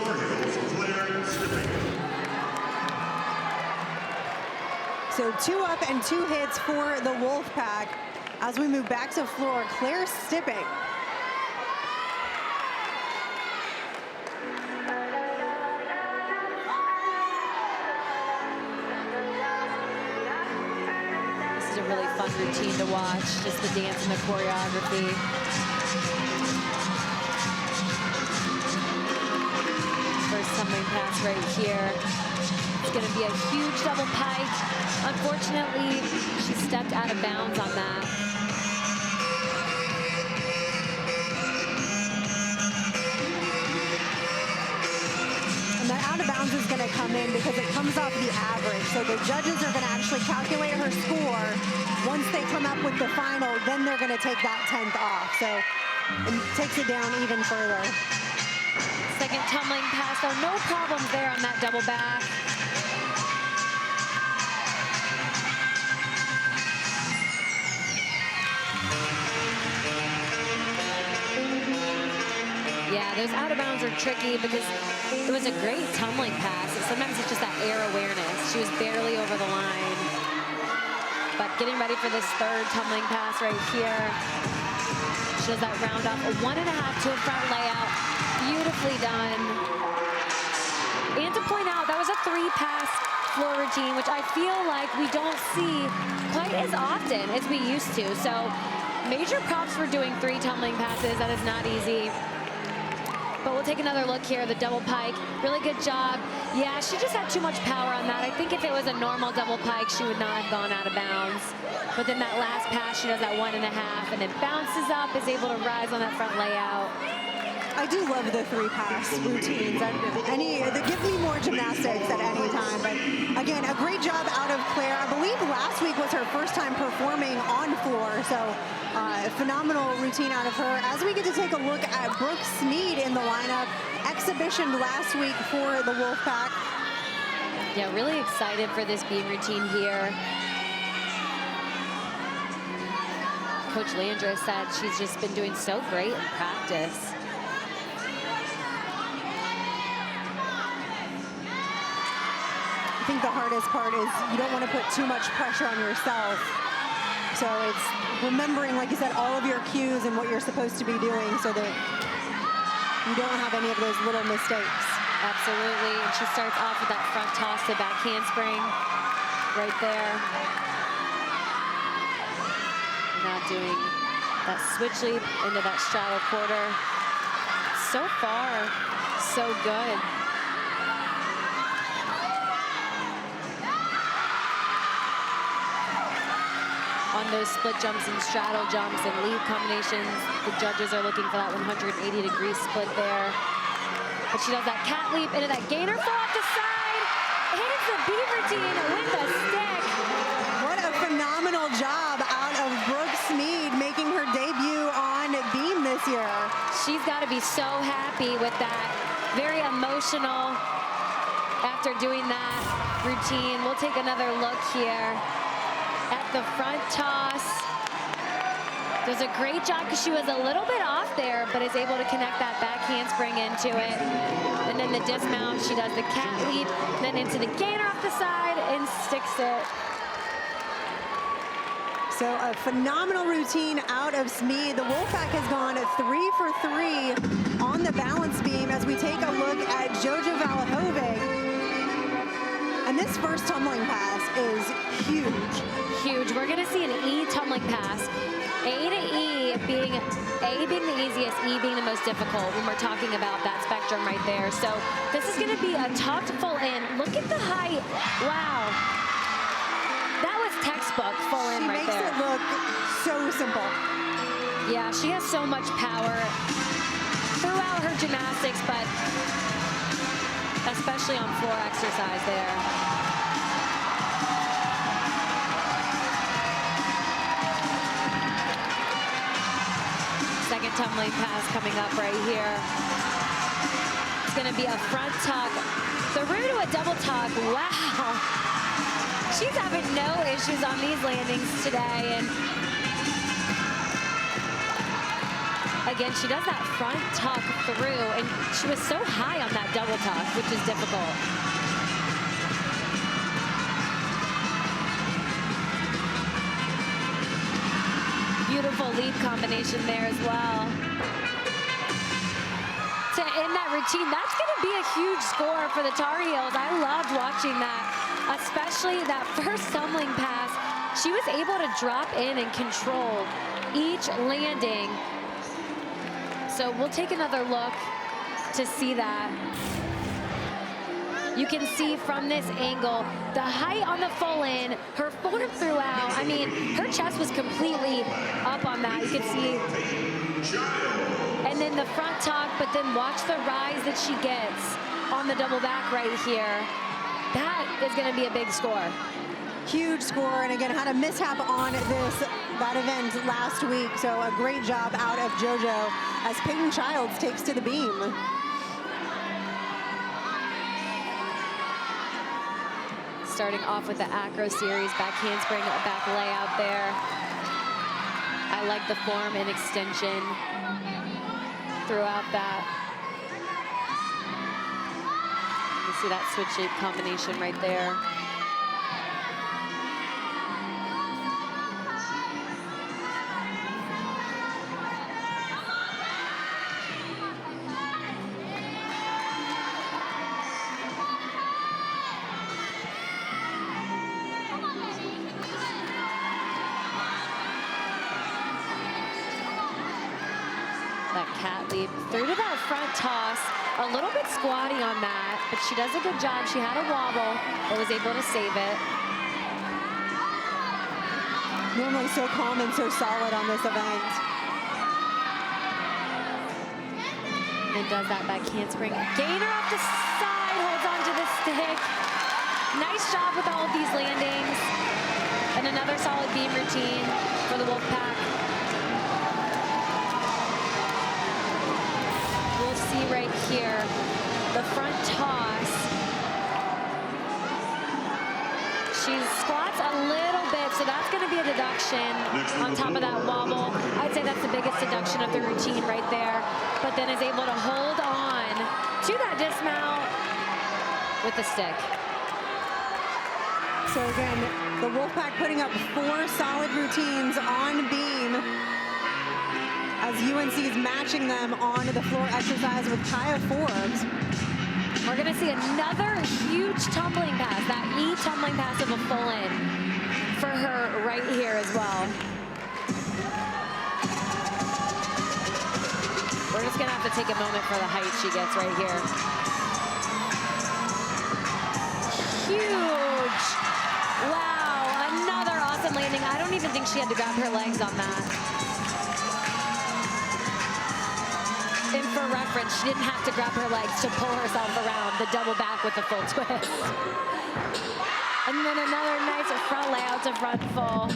So 2 up and 2 hits for the Wolfpack. As we move back to floor, Claire Stipping. This is a really fun routine to watch, just the dance and the choreography. First tumbling pass right here. It's going to be a huge double pike. Unfortunately, she stepped out of bounds on that. And that out of bounds is going to come in because it comes off the average. So the judges are going to actually calculate her score. Once they come up with the final, then they're going to take that 10th off. So it takes it down even further. Second tumbling pass, though, no problems there on that double back. Yeah, those out of bounds are tricky because it was a great tumbling pass. And sometimes it's just that air awareness. She was barely over the line. But getting ready for this third tumbling pass right here. She does that round off, a 1.5 to a front layout. Beautifully done. And to point out, that was a 3-pass floor routine, which I feel like we don't see quite as often as we used to. So major props for doing 3 tumbling passes. That is not easy. But we'll take another look here, the double pike. Really good job. Yeah, she just had too much power on that. I think if it was a normal double pike, she would not have gone out of bounds. But then that last pass, she does that 1.5 and then bounces up, is able to rise on that front layout. I do love the 3-pass routines. Give me more gymnastics at any time. But again, a great job out of Claire. I believe last week was her first time performing on floor. So phenomenal routine out of her. As we get to take a look at Brooke Smead in the lineup, exhibition last week for the Wolfpack. Yeah, really excited for this beam routine here. Coach Landra said she's just been doing so great in practice. I think the hardest part is you don't want to put too much pressure on yourself. So it's remembering, like you said, all of your cues and what you're supposed to be doing so that you don't have any of those little mistakes. Absolutely, and she starts off with that front toss to back handspring right there. Now doing that switch leap into that straddle quarter. So far, so good. On those split jumps and straddle jumps and leap combinations, the judges are looking for that 180-degree split there. But she does that cat leap into that gainer fall off the side, hits the beam routine with the stick. What a phenomenal job out of Brooke Smead making her debut on beam this year. She's got to be so happy with that. Very emotional after doing that routine. We'll take another look here at the front toss. Does a great job because she was a little bit off there, but is able to connect that back handspring into it. And then the dismount, she does the cat leap, then into the gainer off the side and sticks it. So a phenomenal routine out of Smead. The Wolfpack has gone 3 for 3 on the balance beam as we take a look at Jojo Valahovic. And this first tumbling pass is huge. Huge. We're going to see an E tumbling pass. A to E being the easiest, E being the most difficult when we're talking about that spectrum right there. So this is going to be a tough full in. Look at the height. Wow. That was textbook full in right there. She makes it look so simple. Yeah, she has so much power throughout her gymnastics, but especially on floor exercise there. Second tumbling pass coming up right here. It's going to be a front tuck through to a double tuck. Wow. She's having no issues on these landings today. And again, she does that front tuck through, and she was so high on that double tuck, which is difficult. beautiful leap combination there as well. To end that routine, that's going to be a huge score for the Tar Heels. I loved watching that, especially that first tumbling pass. She was able to drop in and control each landing. So we'll take another look to see that. You can see from this angle, the height on the full in, her form throughout. I mean, her chest was completely up on that. You can see. And then the front tuck, but then watch the rise that she gets on the double back right here. That is gonna be a big score. Huge score, and again, had a mishap on that event last week. So a great job out of JoJo as Peyton Childs takes to the beam. Starting off with the acro series, back handspring, back layout there. I like the form and extension throughout that. You see that switch shape combination right there. That cat leap through to that front toss, a little bit squatty on that, but she does a good job. She had a wobble, but was able to save it. Normally so calm and so solid on this event. And does that back handspring. Gainer off the side, holds on to the stick. Nice job with all of these landings. And another solid beam routine for the Wolfpack. See right here, the front toss. She squats a little bit, so that's going to be a deduction on top of that wobble. I'd say that's the biggest deduction of the routine right there, but then is able to hold on to that dismount with the stick. So again, the Wolfpack putting up 4 solid routines on beam, as UNC is matching them on the floor exercise with Kaya Forbes. We're gonna see another huge tumbling pass, that E tumbling pass of a full in for her right here as well. We're just gonna have to take a moment for the height she gets right here. Huge, wow, another awesome landing. I don't even think she had to grab her legs on that. And for reference, she didn't have to grab her legs to pull herself around the double back with the full twist. And then another nice front layout to front full.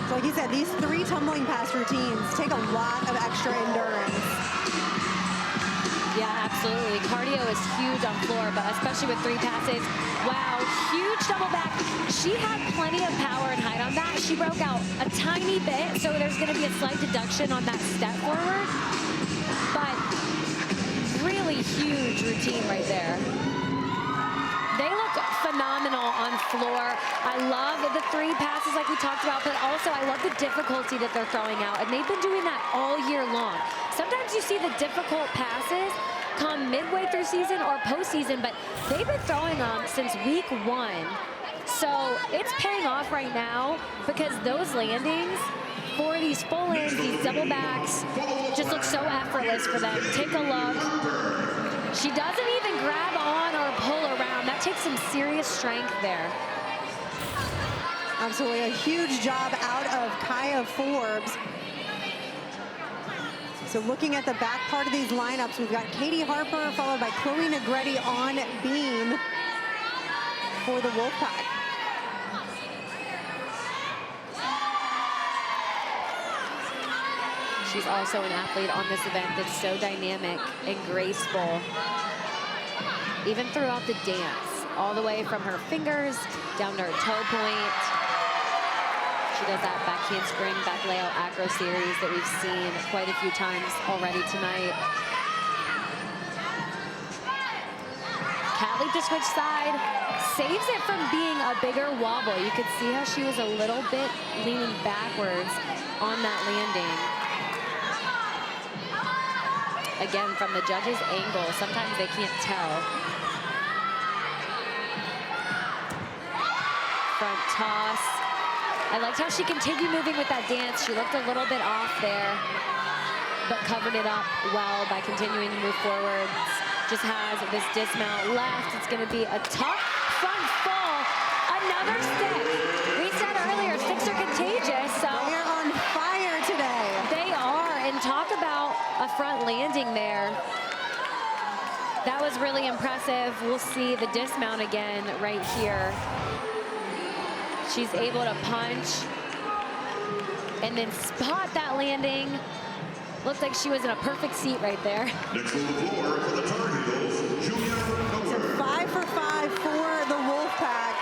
So like you said, these 3 tumbling pass routines take a lot of extra endurance. Yeah, absolutely. Cardio is huge on floor, but especially with 3 passes. Wow, huge double back. She had plenty of power and height on that. She broke out a tiny bit, so there's going to be a slight deduction on that step forward. But really huge routine right there. They look phenomenal on floor. I love the 3 passes like we talked about, but also I love the difficulty that they're throwing out, and they've been doing that all year long. Sometimes you see the difficult passes come midway through season or postseason, but they've been throwing them since week 1. So it's paying off right now because those landings for these full ins, these double backs, just look so effortless for them. Take a look. She doesn't even grab on or pull around. That takes some serious strength there. Absolutely, a huge job out of Kaya Forbes. So looking at the back part of these lineups, we've got Katie Harper followed by Chloe Negretti on beam for the Wolfpack. She's also an athlete on this event that's so dynamic and graceful, even throughout the dance, all the way from her fingers down to her toe point. She does that back handspring, back layout acro series that we've seen quite a few times already tonight. Cat leap to switch side, saves it from being a bigger wobble. You could see how she was a little bit leaning backwards on that landing. Again, from the judge's angle, sometimes they can't tell. Front toss. I liked how she continued moving with that dance. She looked a little bit off there, but covered it up well by continuing to move forwards. Just has this dismount left. It's going to be a tough front full. Another stick. We said earlier, sticks are contagious. So they are on fire today. They are. And talk about a front landing there. That was really impressive. We'll see the dismount again right here. She's able to punch and then spot that landing. Looked like she was in a perfect seat right there. Next on the floor for the Tar Heels, Julia So 5 for 5 for the Wolfpack.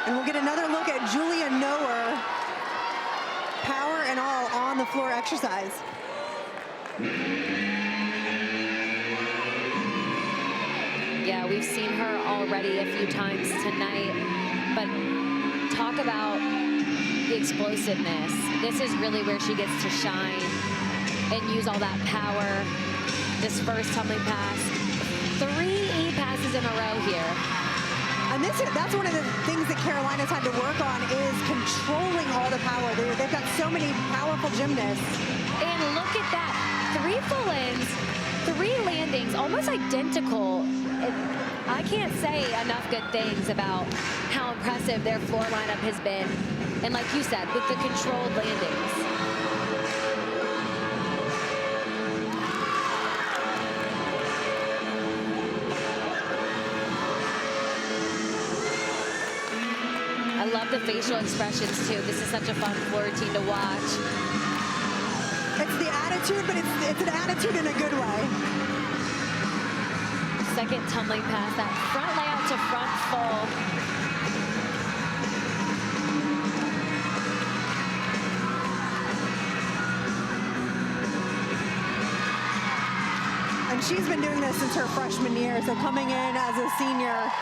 And we'll get another look at Julia Noer. Power and all on the floor exercise. Yeah, we've seen her already a few times tonight, but talk about the explosiveness. This is really where she gets to shine and use all that power. This first tumbling pass, 3 E passes in a row here. And that's one of the things that Carolina's had to work on is controlling all the power. They've got so many powerful gymnasts. And look at that, 3 full-ins, 3 landings, almost identical. I can't say enough good things about how impressive their floor lineup has been. And like you said, with the controlled landings. I love the facial expressions too. This is such a fun floor routine to watch. It's the attitude, but it's an attitude in a good way. Second tumbling pass, that front layout to front full. And she's been doing this since her freshman year, so coming in as a senior,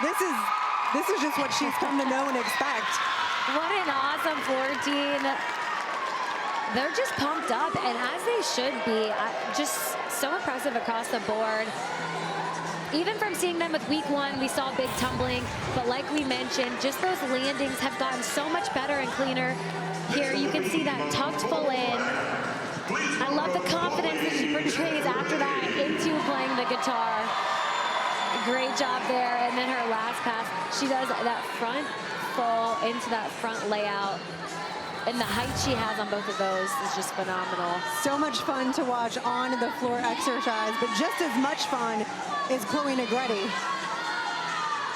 this is just what she's come to know and expect. What an awesome floor routine. They're just pumped up, and as they should be. Just so impressive across the board. Even from seeing them with week 1, we saw big tumbling, but like we mentioned, just those landings have gotten so much better and cleaner. Here you can see that tucked full in. I love the confidence that she portrays after that into playing the guitar. Great job there. And then her last pass, she does that front full into that front layout. And the height she has on both of those is just phenomenal. So much fun to watch on the floor exercise, but just as much fun is Chloe Negretti.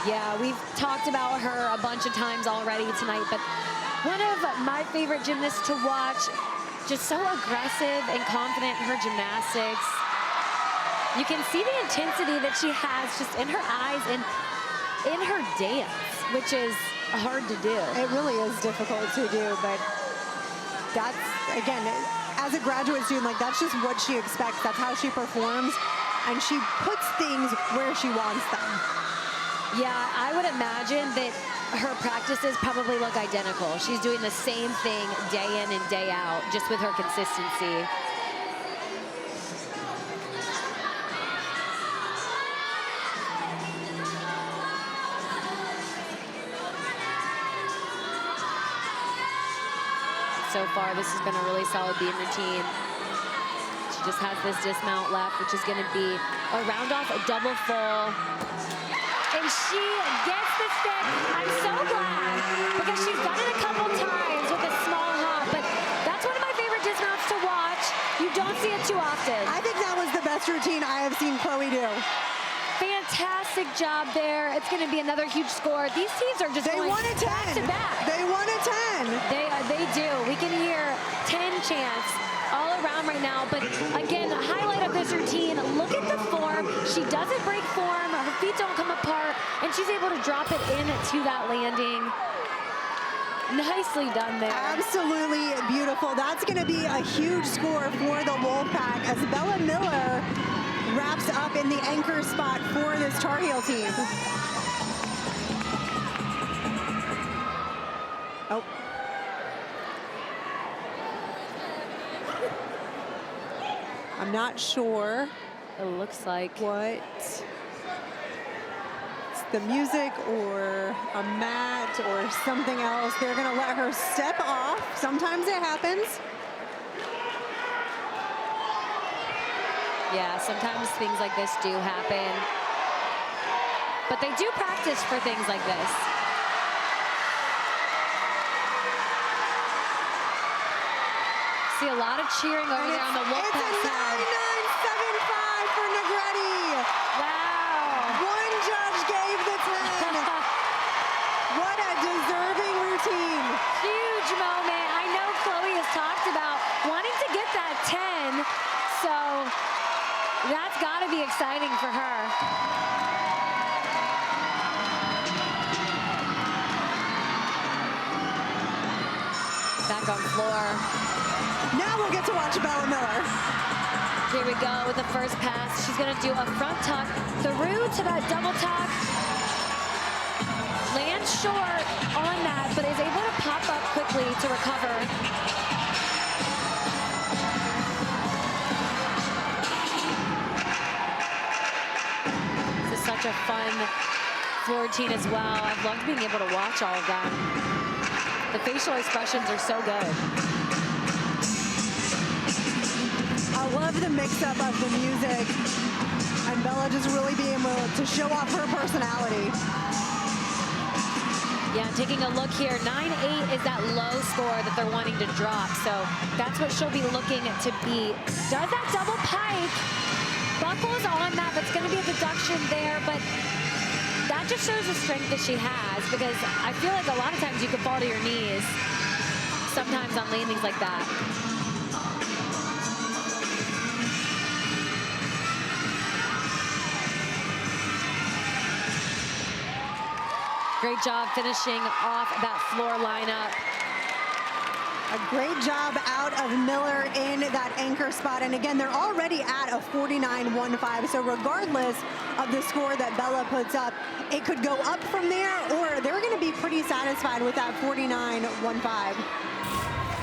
Yeah, we've talked about her a bunch of times already tonight, but one of my favorite gymnasts to watch. Just so aggressive and confident in her gymnastics. You can see the intensity that she has just in her eyes and in her dance, which is hard to do. It really is difficult to do, but that's, again, as a graduate student, like that's just what she expects. That's how she performs, and she puts things where she wants them. Yeah, I would imagine that her practices probably look identical. She's doing the same thing day in and day out, just with her consistency. So far, this has been a really solid beam routine. She just has this dismount left, which is going to be a round off, a double full. And she gets the stick. I'm so glad, because she's done it a couple times with a small hop, but that's one of my favorite dismounts to watch. You don't see it too often. I think that was the best routine I have seen Chloe do. Fantastic job there. It's going to be another huge score. These teams are just going back to back. They won a 10. They do. We can hear 10 chants all around right now. But again, the highlight of this routine, look at the form. She doesn't break form. Her feet don't come apart. And she's able to drop it into that landing. Nicely done there. Absolutely beautiful. That's going to be a huge score for the Wolfpack as Bella Miller wraps up in the anchor spot for this Tar Heel team. Oh. I'm not sure. It looks like what the music or a mat or something else. They're going to let her step off. Sometimes it happens. Yeah, sometimes things like this do happen. But they do practice for things like this. See a lot of cheering over there on the Wolfpack side. It's a 9.975 for Negretti. Wow. One judge gave the 10. What a deserving routine. Huge moment. I know Chloe has talked about wanting to get that 10, so that's got to be exciting for her. Back on floor. Now we'll get to watch Bella Miller. Here we go with the first pass. She's going to do a front tuck through to that double tuck. Lands short on that, but is able to pop up quickly to recover. This is such a fun floor routine as well. I've loved being able to watch all of them. The facial expressions are so good. I love the mix-up of the music and Bella just really being able to show off her personality. Yeah, taking a look here, 9-8 is that low score that they're wanting to drop, so that's what she'll be looking to beat. Does that double pike, buckles on that, but it's going to be a deduction there, but that just shows the strength that she has, because I feel like a lot of times you can fall to your knees, sometimes on landings like that. Great job finishing off that floor lineup. A great job out of Miller in that anchor spot. And again, they're already at a 49.15. So regardless of the score that Bella puts up, it could go up from there, or they're going to be pretty satisfied with that 49.15.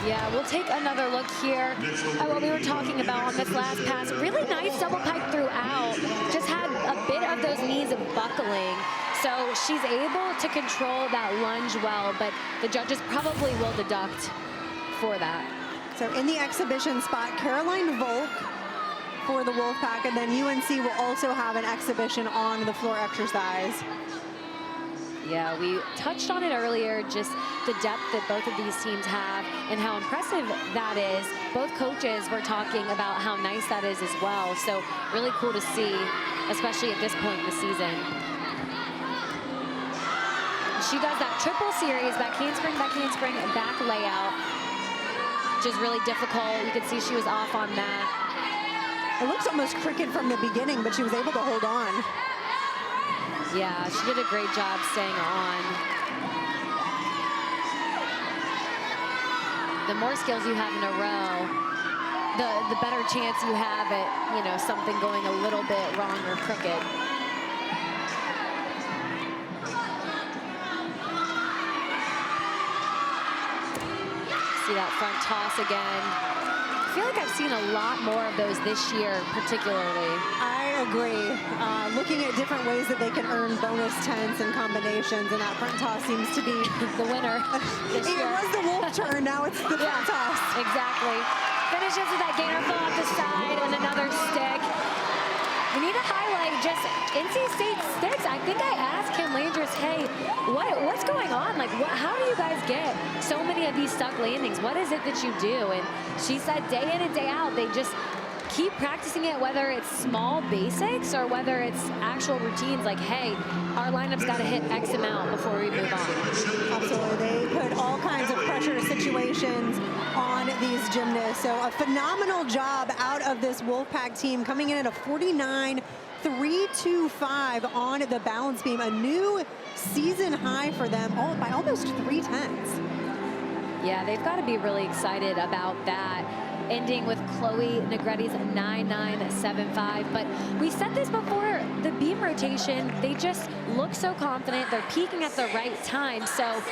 Yeah, we'll take another look here at what we were talking about on this last pass. Really nice double pike throughout. Just had a bit of those knees buckling. So she's able to control that lunge well, but the judges probably will deduct for that. So in the exhibition spot, Caroline Volk for the Wolfpack, and then UNC will also have an exhibition on the floor exercise. Yeah, we touched on it earlier, just the depth that both of these teams have and how impressive that is. Both coaches were talking about how nice that is as well. So really cool to see, especially at this point in the season. She does that triple series, back handspring, back layout, which is really difficult. You could see she was off on that. It looks almost crooked from the beginning, but she was able to hold on. Yeah, she did a great job staying on. The more skills you have in a row, the better chance you have at, you know, something going a little bit wrong or crooked. See that front toss again. I feel like I've seen a lot more of those this year, particularly. I agree. Looking at different ways that they can earn bonus tens and combinations, and that front toss seems to be the winner this year. It was the Wolf turn, now it's the front toss. Exactly. Finishes with that gainer full off the side and another stick. We need to highlight just NC State sticks. I think I asked Kim Landers, hey, what's going on? Like, how do you guys get so many of these stuck landings? What is it that you do? And she said day in and day out, they just keep practicing it, whether it's small basics or whether it's actual routines like, hey, our lineup's got to hit X amount before we move on. Absolutely. They put all kinds of pressure situations on these gymnasts. So a phenomenal job out of this Wolfpack team, coming in at a 49.325 on the balance beam, a new season high for them, by almost 3 tenths. Yeah, they've got to be really excited about that. Ending with Chloe Negretti's 9.975. But we said this before, the beam rotation, they just look so confident. They're peaking at the right time. So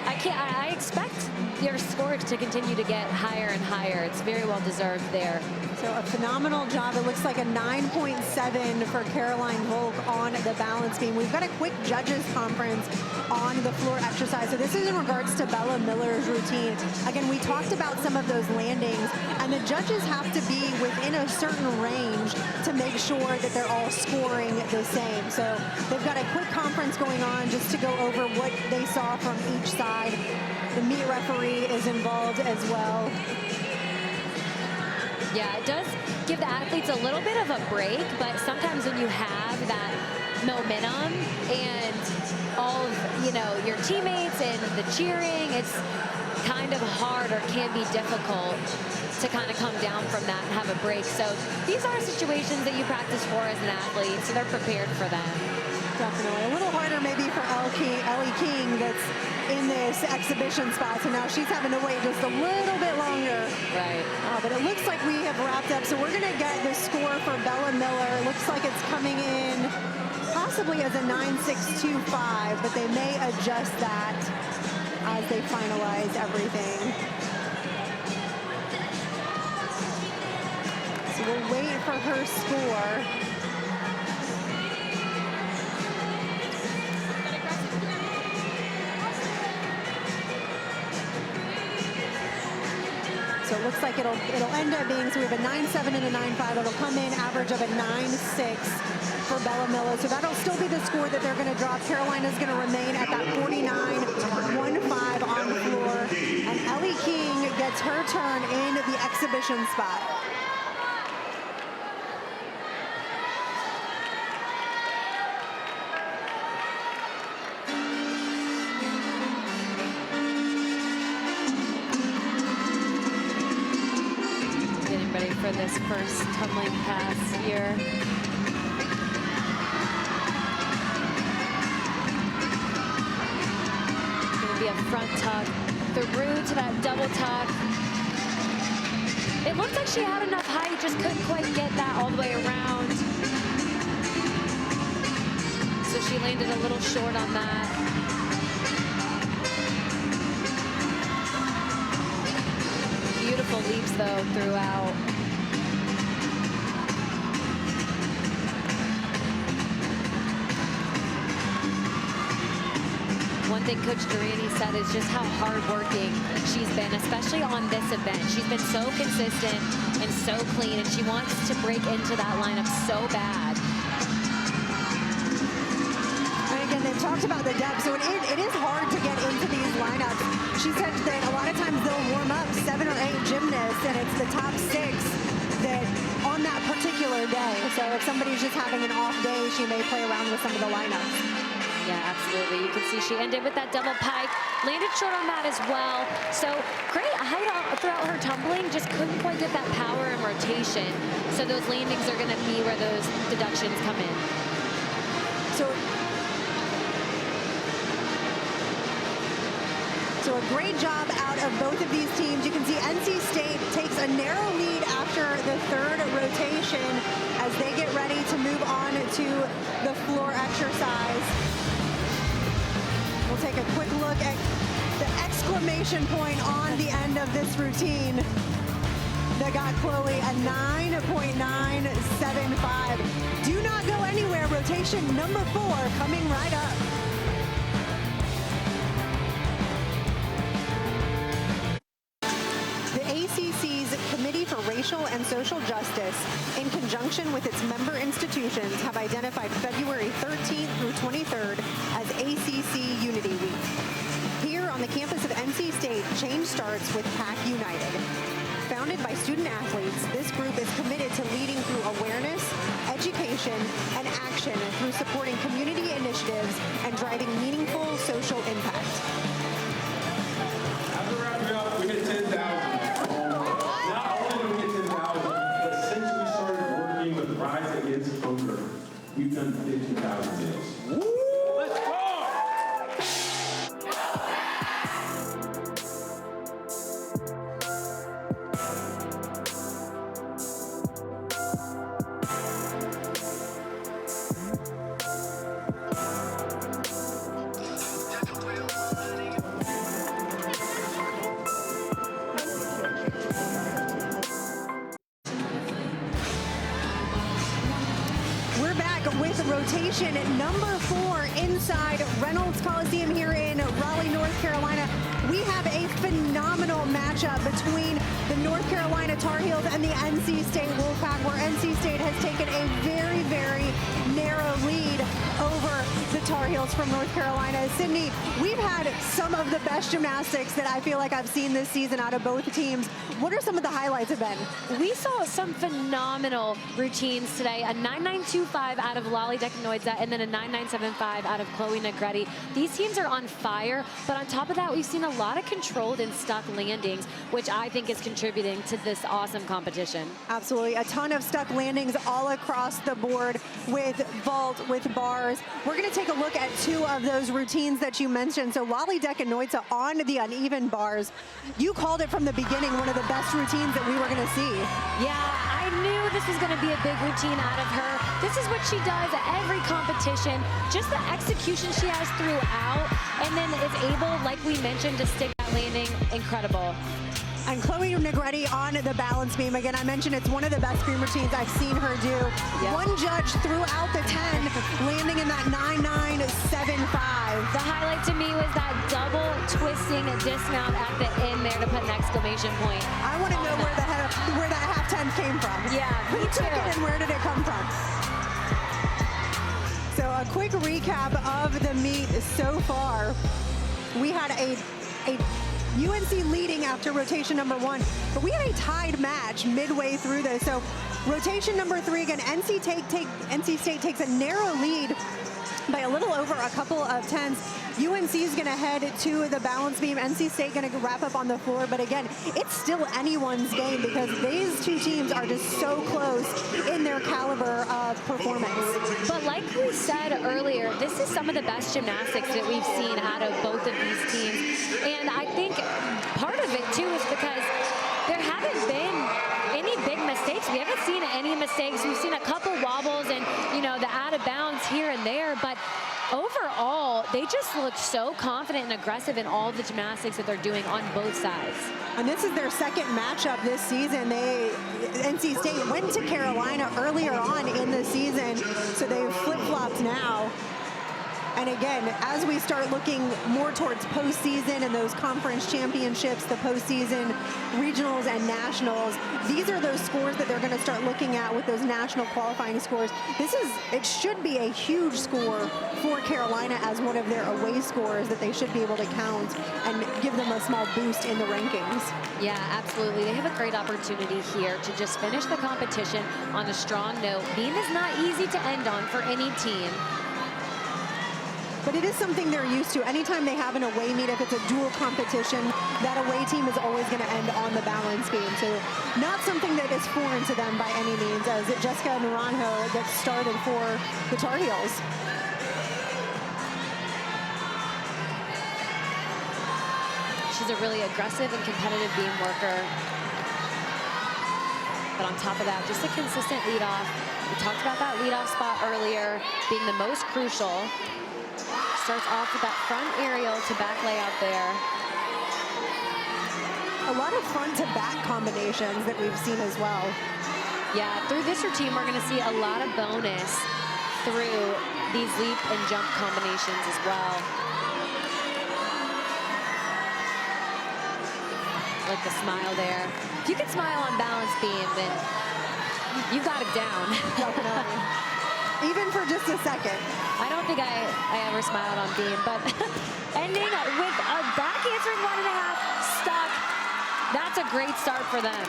I expect your scores to continue to get higher and higher. It's very well deserved there. So a phenomenal job. It looks like a 9.7 for Caroline Volk on the balance beam. We've got a quick judges conference on the floor exercise. So this is in regards to Bella Miller's routine. Again, we talked about some of those landings, and the judges have to be within a certain range to make sure that they're all scoring the same. So they've got a quick conference going on just to go over what they saw from each side. The meet referee is involved as well. Yeah, it does give the athletes a little bit of a break, but sometimes when you have that momentum and all of, your teammates and the cheering, it's kind of hard or can be difficult to kind of come down from that and have a break. So these are situations that you practice for as an athlete, so they're prepared for them. Definitely. A little harder maybe for Ellie King that's in this exhibition spot. So now she's having to wait just a little bit longer. Right. But it looks like we have wrapped up. So we're going to get the score for Bella Miller. It looks like it's coming in possibly as a 9.625, but they may adjust that as they finalize everything. So we'll wait for her score. So it looks like it'll end up being, so we have a 9.7 and a 9.5. It'll come in average of a 9.6 for Bella Miller. So that'll still be the score that they're going to drop. Carolina's going to remain at that 49.15 on the floor. And Ellie King gets her turn in the exhibition spot. For this first tumbling pass here. It's going to be a front tuck through to that double tuck. It looked like she had enough height, just couldn't quite get that all the way around. So she landed a little short on that. Beautiful leaps though throughout. One thing Coach Durrani said is just how hardworking she's been, especially on this event. She's been so consistent and so clean, and she wants to break into that lineup so bad. And again, they've talked about the depth, so it is hard to get into these lineups. She said that a lot of times they'll warm up 7 or 8 gymnasts, and it's the top 6 that on that particular day. So if somebody's just having an off day, she may play around with some of the lineups. Yeah, absolutely. You can see she ended with that double pike, landed short on that as well. So great height throughout her tumbling, just couldn't quite get that power and rotation. So those landings are going to be where those deductions come in. So a great job out of both of these teams. You can see NC State takes a narrow lead after the third rotation as they get ready to move on to the floor exercise. We'll take a quick look at the exclamation point on the end of this routine that got Chloe a 9.975. Do not go anywhere. Rotation number 4 coming right up. ACC's Committee for Racial and Social Justice, in conjunction with its member institutions, have identified February 13th through 23rd as ACC Unity Week. Here on the campus of NC State, change starts with PAC United. Founded by student athletes, this group is committed to leading through awareness, education, and action through supporting community initiatives and driving meaningful social impact. After wrapping up, we hit 10,000. Rise Against Hunger. We've done 50,000 meals. Let's go! rotation number 4 inside Reynolds Coliseum here in Raleigh, North Carolina. We have a phenomenal matchup between the North Carolina Tar Heels and the NC State Wolfpack, where NC State has taken a very, very narrow lead over the Tar Heels from North Carolina. Sydney, we've had some of the best gymnastics that I feel like I've seen this season out of both teams. What are some of the highlights have been? We saw some phenomenal routines today. A 9.925 out of Lolly Decanoidza and then a 9.975 out of Chloe Negretti. These teams are on fire, but on top of that, we've seen a lot of controlled and stuck landings, which I think is contributing to this awesome competition. Absolutely. A ton of stuck landings all across the board with vault, with bars. We're going to take a look at 2 of those routines that you mentioned. So Lolly Decanoidza on the uneven bars. You called it from the beginning one of the best routines that we were going to see. Yeah, I knew this was going to be a big routine out of her. This is what she does at every competition. Just the execution she has throughout, and then is able, like we mentioned, to stick that landing. Incredible. And Chloe Negretti on the balance beam. Again, I mentioned it's one of the best beam routines I've seen her do. Yep. One judge throughout the 10, landing in that 9.975. The highlight to me was that double twisting dismount at the end there to put an exclamation point. I want to know where that half 10 came from. Yeah, Who took it and where did it come from? So a quick recap of the meet so far. We had a UNC leading after rotation number 1, but we had a tied match midway through this. So rotation number 3, again, NC State takes a narrow lead by a little over a couple of tenths. UNC is going to head to the balance beam. NC State going to wrap up on the floor. But again, it's still anyone's game because these 2 teams are just so close in their caliber of performance. But like we said earlier, this is some of the best gymnastics that we've seen out of both of these teams. And I think part of it too is because there haven't been any big mistakes. We haven't seen any mistakes. We've seen a couple wobbles and, you know, the out of bounds here and there, but overall, they just look so confident and aggressive in all the gymnastics that they're doing on both sides. And this is their second matchup this season. NC State went to Carolina earlier on in the season, so they've flip-flopped now. And again, as we start looking more towards postseason and those conference championships, the postseason regionals and nationals, these are those scores that they're going to start looking at with those national qualifying scores. It should be a huge score for Carolina as one of their away scores that they should be able to count and give them a small boost in the rankings. Yeah, absolutely. They have a great opportunity here to just finish the competition on a strong note. Beam is not easy to end on for any team. But it is something they're used to. Anytime they have an away meet, if it's a dual competition, that away team is always going to end on the balance beam. So not something that is foreign to them by any means, as Jessica Naranjo gets started for the Tar Heels. She's a really aggressive and competitive beam worker. But on top of that, just a consistent lead off. We talked about that lead off spot earlier being the most crucial. Starts off with that front aerial to back layout there. A lot of front to back combinations that we've seen as well. Yeah, through this routine, we're gonna see a lot of bonus through these leap and jump combinations as well. Like the smile there. If you can smile on balance beam, then you got it down. Definitely. Even for just a second. I don't think I ever smiled on beam, but ending with a back answering 1.5 stuck. That's a great start for them.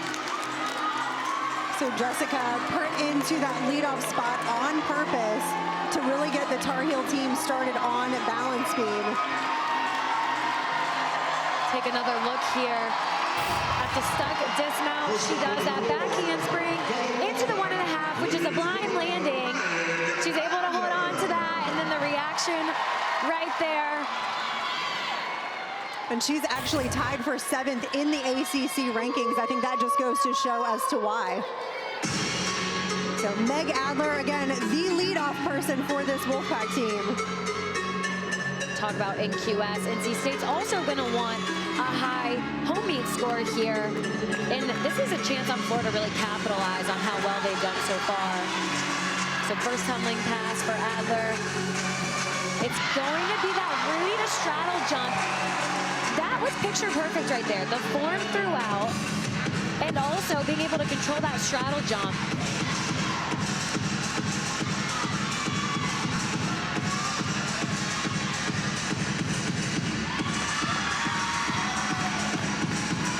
So Jessica put into that leadoff spot on purpose to really get the Tar Heel team started on balance beam. Take another look here at the stuck dismount. She does that back handspring into the 1.5, which is a blind landing. She's able to hold on to that, and then the reaction right there. And she's actually tied for 7th in the ACC rankings. I think that just goes to show as to why. So Meg Adler, again, the leadoff person for this Wolfpack team. Talk about NQS. NC State's also going to want a high home meet score here. And this is a chance on floor to really capitalize on how well they've done so far. So So first tumbling pass for Adler. It's going to be that Rudy to straddle jump. That was picture perfect right there. The form throughout, and also being able to control that straddle jump.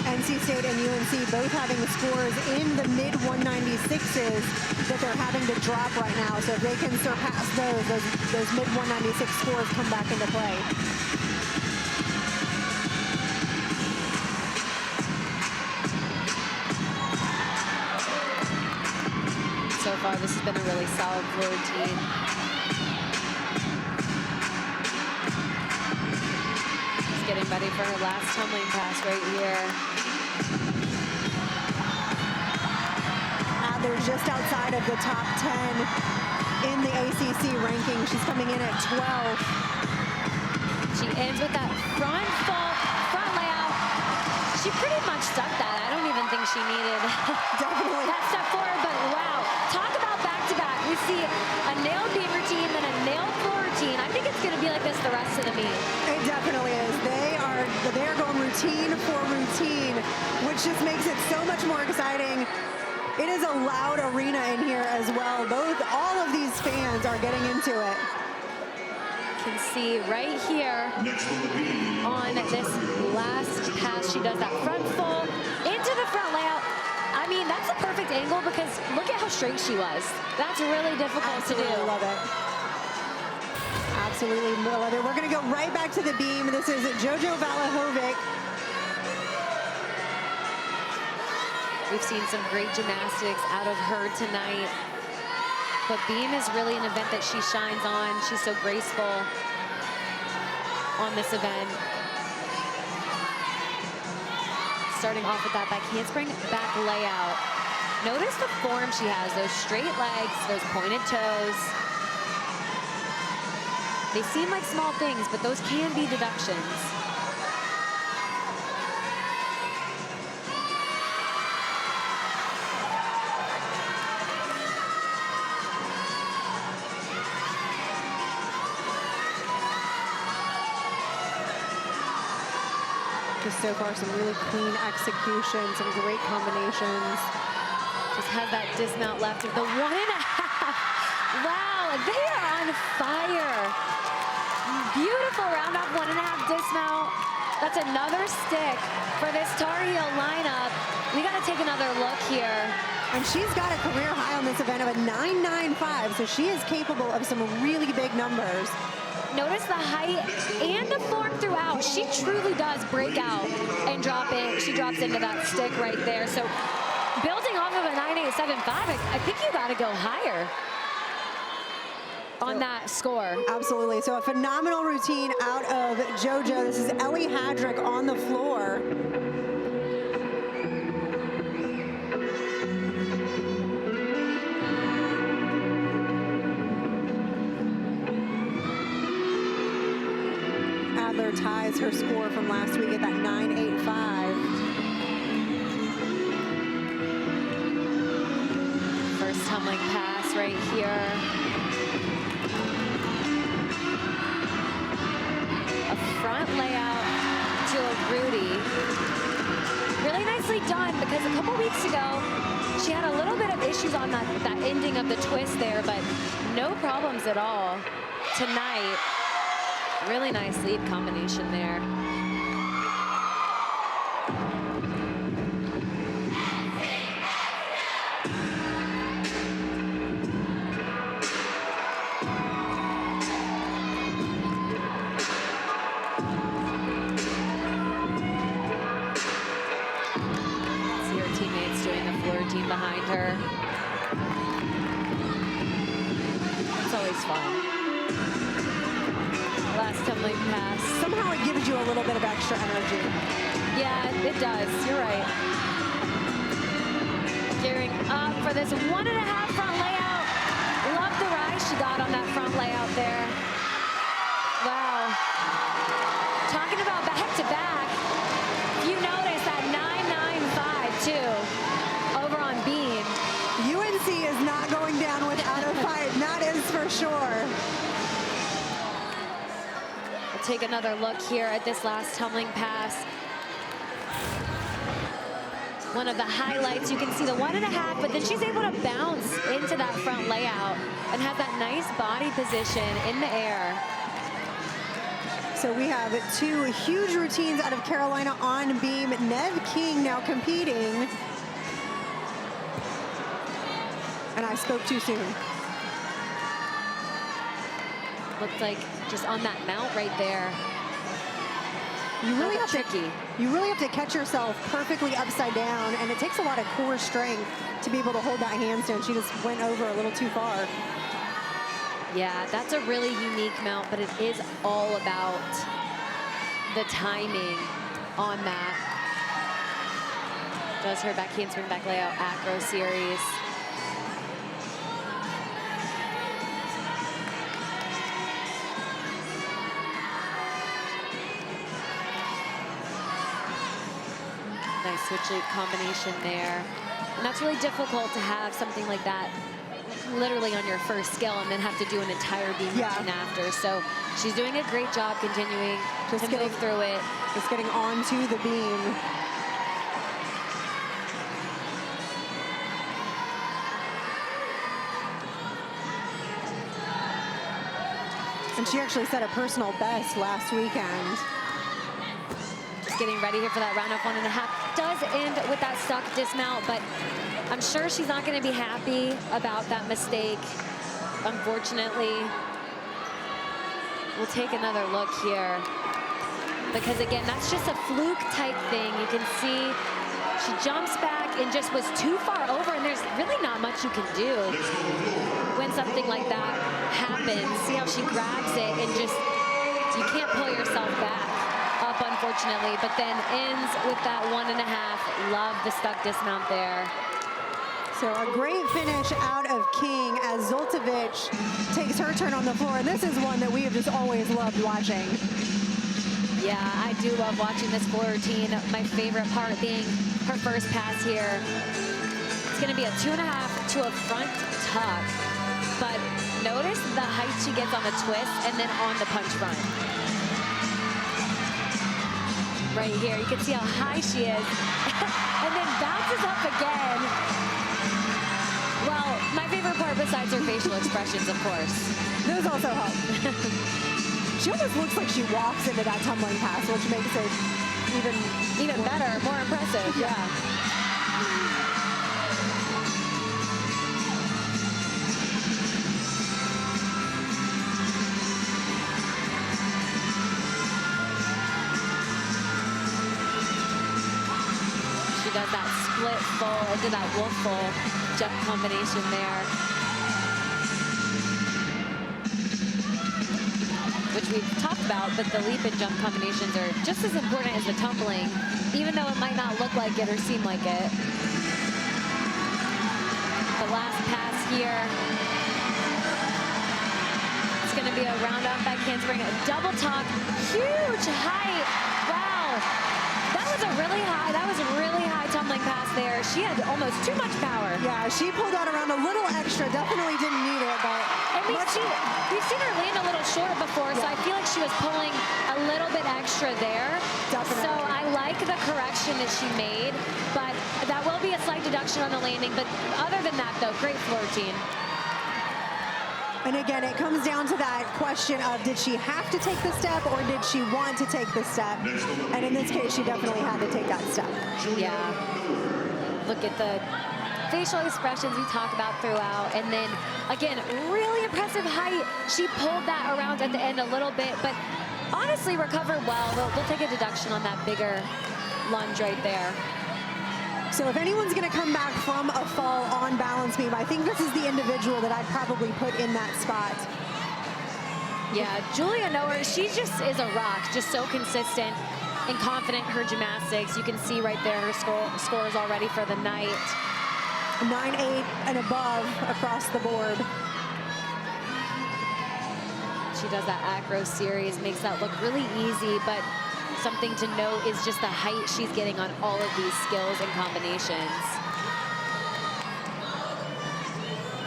NC State and UNC both having scores in the mid 196s that they're having to drop right now. So if they can surpass those mid 196 scores come back into play. So far, this has been a really solid floor routine. She's getting ready for her last tumbling pass right here. Adler just outside of the top 10 in the ACC ranking. She's coming in at 12. She ends with that front layout. She pretty much stuck that. I don't even think she needed Definitely. that step forward, but wow. Talk about back-to-back. We see a nailed beam routine, then a nailed floor routine. I think it's going to be like this the rest of the meet. It definitely is. They're going routine for routine, which just makes it so much more exciting. It is a loud arena in here as well. All of these fans are getting into it. Can see right here on this last pass, she does that front full into the front layout. I mean, that's a perfect angle because look at how straight she was. That's really difficult to do. Absolutely love it. Absolutely love it. We're going to go right back to the beam. This is JoJo Valahovic. We've seen some great gymnastics out of her tonight. But beam is really an event that she shines on. She's so graceful on this event. Starting off with that back handspring, back layout. Notice the form she has, those straight legs, those pointed toes. They seem like small things, but those can be deductions. Just so far, some really clean execution, some great combinations. Just has that dismount left of the 1.5. Wow, they are on fire. Beautiful round off 1.5 dismount. That's another stick for this Tar Heel lineup. We got to take another look here. And she's got a career high on this event of a 9.95, so she is capable of some really big numbers. Notice the height and the form throughout. She truly does break out and drop in. She drops into that stick right there. So building off of a 9.875, I think you got to go higher on that score. Absolutely. So a phenomenal routine out of JoJo. This is Ellie Hadrick on the floor. Adler ties her score from last week at that 9.85. First tumbling pass right here. A front layout to a Rudy. Really nicely done because a couple weeks ago, she had a little bit of issues on that ending of the twist there, but no problems at all tonight. Really nice lead combination there. See her teammates doing the floor routine behind her. It's always fun. Last tumbling pass. Somehow it gives you a little bit of extra energy. Yeah, it does. You're right. Gearing up for this 1.5 front layout. Love the rise she got on that front layout there. Wow. Talking about back-to-back, you notice that 9.95 too over on beam. UNC is not going down without a fight. Take another look here at this last tumbling pass. One of the highlights, you can see the 1.5, but then she's able to bounce into that front layout and have that nice body position in the air. So we have 2 huge routines out of Carolina on beam. Nev King now competing. And I spoke too soon. Looked like just on that mount right there. You really have tricky. You really have to catch yourself perfectly upside down, and it takes a lot of core strength to be able to hold that handstand. She just went over a little too far. Yeah, that's a really unique mount, but it is all about the timing on that. Does her back handspring back layout acro series. Nice switch leap combination there. And that's really difficult to have something like that literally on your first skill and then have to do an entire beam routine after. So she's doing a great job continuing to move through it. Just getting onto the beam. And she actually set a personal best last weekend. Just getting ready here for that round of 1.5. Does end with that stuck dismount, but I'm sure she's not going to be happy about that mistake, unfortunately. We'll take another look here. Because again, that's just a fluke type thing. You can see she jumps back and just was too far over, and there's really not much you can do when something like that happens. See how she grabs it and just, you can't pull yourself back up, unfortunately, but then ends with that 1.5. Love the stuck dismount there. So a great finish out of King as Zoltovic takes her turn on the floor. And this is one that we have just always loved watching. Yeah, I do love watching this floor routine. My favorite part being her first pass here. It's going to be a 2.5 to a front tuck. But notice the height she gets on the twist and then on the punch front. Right here, you can see how high she is. And then bounces up again. Well, my favorite part besides her facial expressions, of course. Those also help. She almost looks like she walks into that tumbling pass, which makes it even better, more impressive. Yeah. She does that split full into that wolf full jump combination there, which we've talked about, but the leap and jump combinations are just as important as the tumbling, even though it might not look like it or seem like it. The last pass here. It's going to be a round off back handspring, a double tuck, huge height. Wow, that was a really high tumbling pass there. She had almost too much power. Yeah, she pulled out around a little extra, definitely didn't need it, but and we've seen her land a little short before, so I feel like she was pulling a little bit extra there. Definitely. So I like the correction that she made, but that will be a slight deduction on the landing. But other than that, though, great floor routine. And again, it comes down to that question of, did she have to take the step or did she want to take the step? And in this case, she definitely had to take that step. Yeah. Look at the facial expressions we talk about throughout. And then, again, really impressive height. She pulled that around at the end a little bit, but honestly recovered well. They'll take a deduction on that bigger lunge right there. So if anyone's going to come back from a fall on balance beam, I think this is the individual that I'd probably put in that spot. Yeah, Julia Noer, she just is a rock, just so consistent and confident in her gymnastics. You can see right there her scores already for the night. 9-8 and above across the board. She does that acro series, makes that look really easy, but something to note is just the height she's getting on all of these skills and combinations.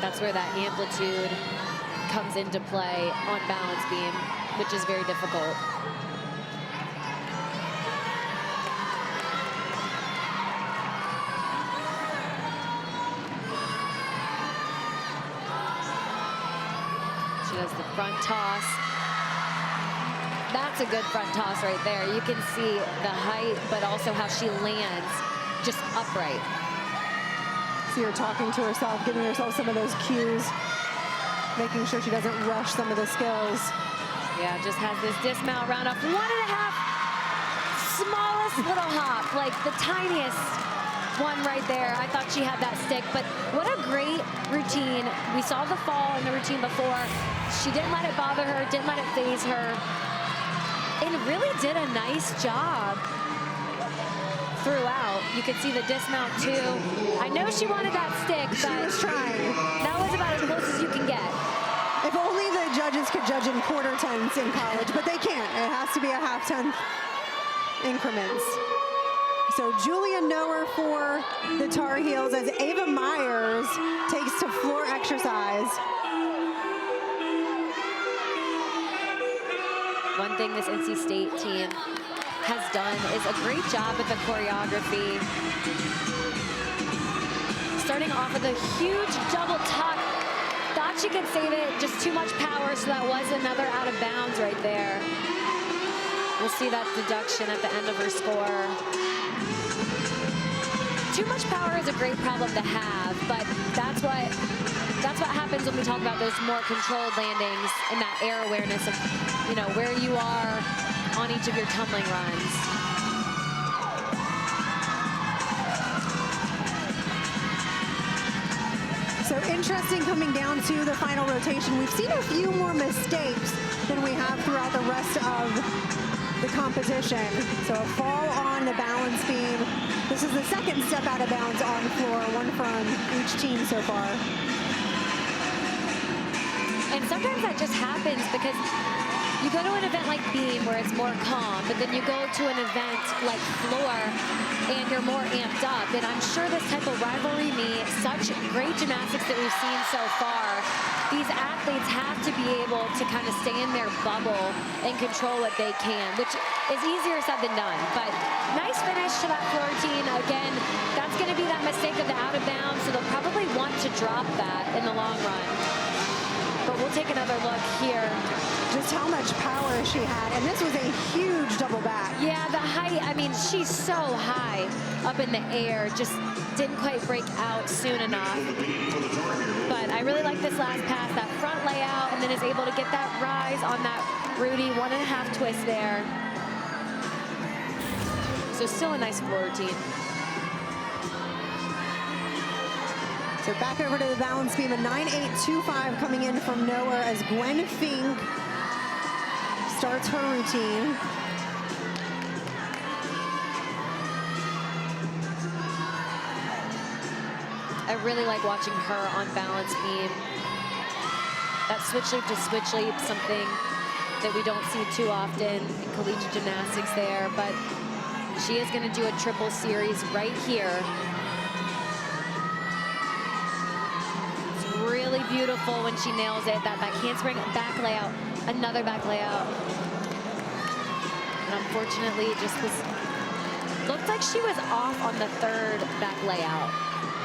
That's where that amplitude comes into play on balance beam. which is very difficult. She does the front toss. That's a good front toss right there. You can see the height, but also how she lands just upright. See her talking to herself, giving herself some of those cues, making sure she doesn't rush some of the skills. Yeah, just has this dismount round up. 1.5, smallest little hop, like the tiniest one right there. I thought she had that stick, but what a great routine. We saw the fall in the routine before. She didn't let it bother her, didn't let it faze her, and really did a nice job throughout. You could see the dismount too. I know she wanted that stick, but she was trying. That was about as close as you can get. If only the judges could judge in quarter tenths in college, but they can't. It has to be a half-tenth increments. So Julia Noer for the Tar Heels as Ava Myers takes to floor exercise. One thing this NC State team has done is a great job with the choreography. Starting off with a huge double tuck. Thought she could save it, just too much power, so that was another out of bounds right there. We'll see that deduction at the end of her score. Too much power is a great problem to have, but that's what happens when we talk about those more controlled landings and that air awareness of, you know, where you are on each of your tumbling runs. So interesting coming down to the final rotation. We've seen a few more mistakes than we have throughout the rest of the competition. So a fall on the balance beam. This is the second step out of bounds on the floor, one from each team so far. And sometimes that just happens because you go to an event like beam where it's more calm, but then you go to an event like floor and you're more amped up. And I'm sure this type of rivalry meet, such great gymnastics that we've seen so far, these athletes have to be able to kind of stay in their bubble and control what they can, which is easier said than done. But nice finish to that floor routine. Again, that's going to be that mistake of the out of bounds, so they'll probably want to drop that in the long run. But we'll take another look here. Just how much power she had. And this was a huge double back. Yeah, the height, I mean, she's so high up in the air, just didn't quite break out soon enough. But I really like this last pass, that front layout, and then is able to get that rise on that Rudy 1.5 twist there. So still a nice floor routine. So back over to the balance beam, a 9.825 coming in from Noer as Gwen Fink starts her routine. I really like watching her on balance beam. That switch leap to switch leap, something that we don't see too often in collegiate gymnastics there, but she is going to do a triple series right here. Really beautiful when she nails it. That back handspring, back layout, another back layout. And unfortunately, it just was, looked like she was off on the third back layout.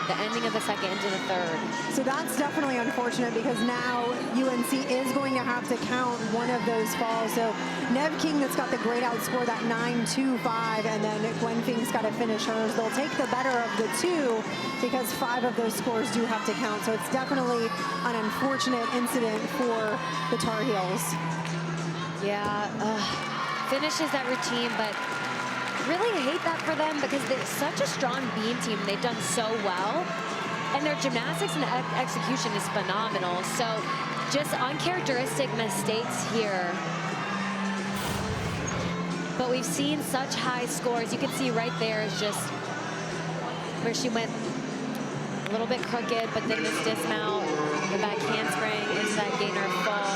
The ending of the second into the third. So that's definitely unfortunate because now UNC is going to have to count one of those falls. So Nev King that's got the great outscore, that 9.25, and then Gwen Fink's got to finish hers. They'll take the better of the two because 5 of those scores do have to count. So it's definitely an unfortunate incident for the Tar Heels. Yeah, finishes that routine, but really hate that for them because they're such a strong beam team. They've done so well, and their gymnastics and execution is phenomenal. So just uncharacteristic mistakes here. But we've seen such high scores. You can see right there is just where she went a little bit crooked, but then this dismount, the back handspring into that gainer fall.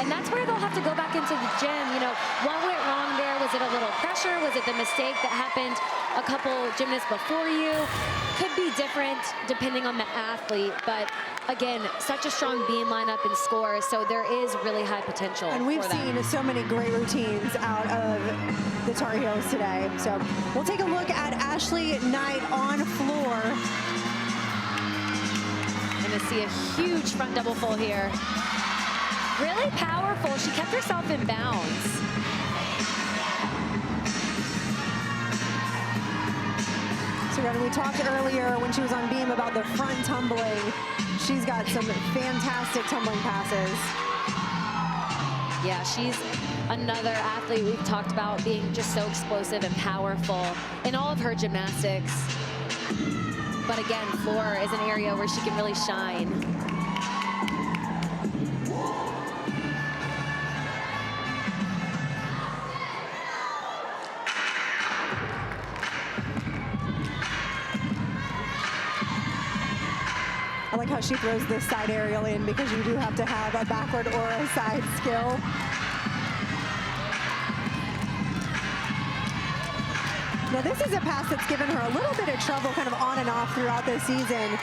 And that's where they'll have to go back into the gym. You know, what went wrong there was Was it a little pressure? Was it the mistake that happened a couple gymnasts before you? Could be different depending on the athlete, but again, such a strong beam lineup and score, so there is really high potential. And we've for them. seen so many great routines out of the Tar Heels today. So we'll take a look at Ashley Knight on floor. Gonna see a huge front double full here. Really powerful. She kept herself in bounds. So when we talked earlier when she was on beam about the front tumbling, she's got some fantastic tumbling passes. Yeah, she's another athlete we've talked about being just so explosive and powerful in all of her gymnastics. But again, floor is an area where she can really shine. I like how she throws this side aerial in because you do have to have a backward or a side skill. Now this is a pass that's given her a little bit of trouble kind of on and off throughout the season.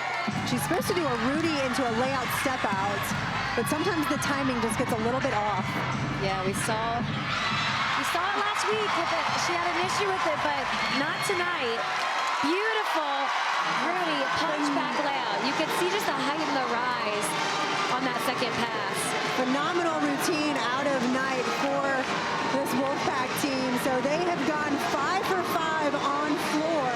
She's supposed to do a Rudy into a layout step out, but sometimes the timing just gets a little bit off. Yeah, we saw it last week. She had an issue with it, but not tonight. Beautiful Rudy punch back layout. You can see just the height and the rise on that second pass. Phenomenal routine out of Knight for this Wolfpack team. So they have gone 5 for 5 on floor.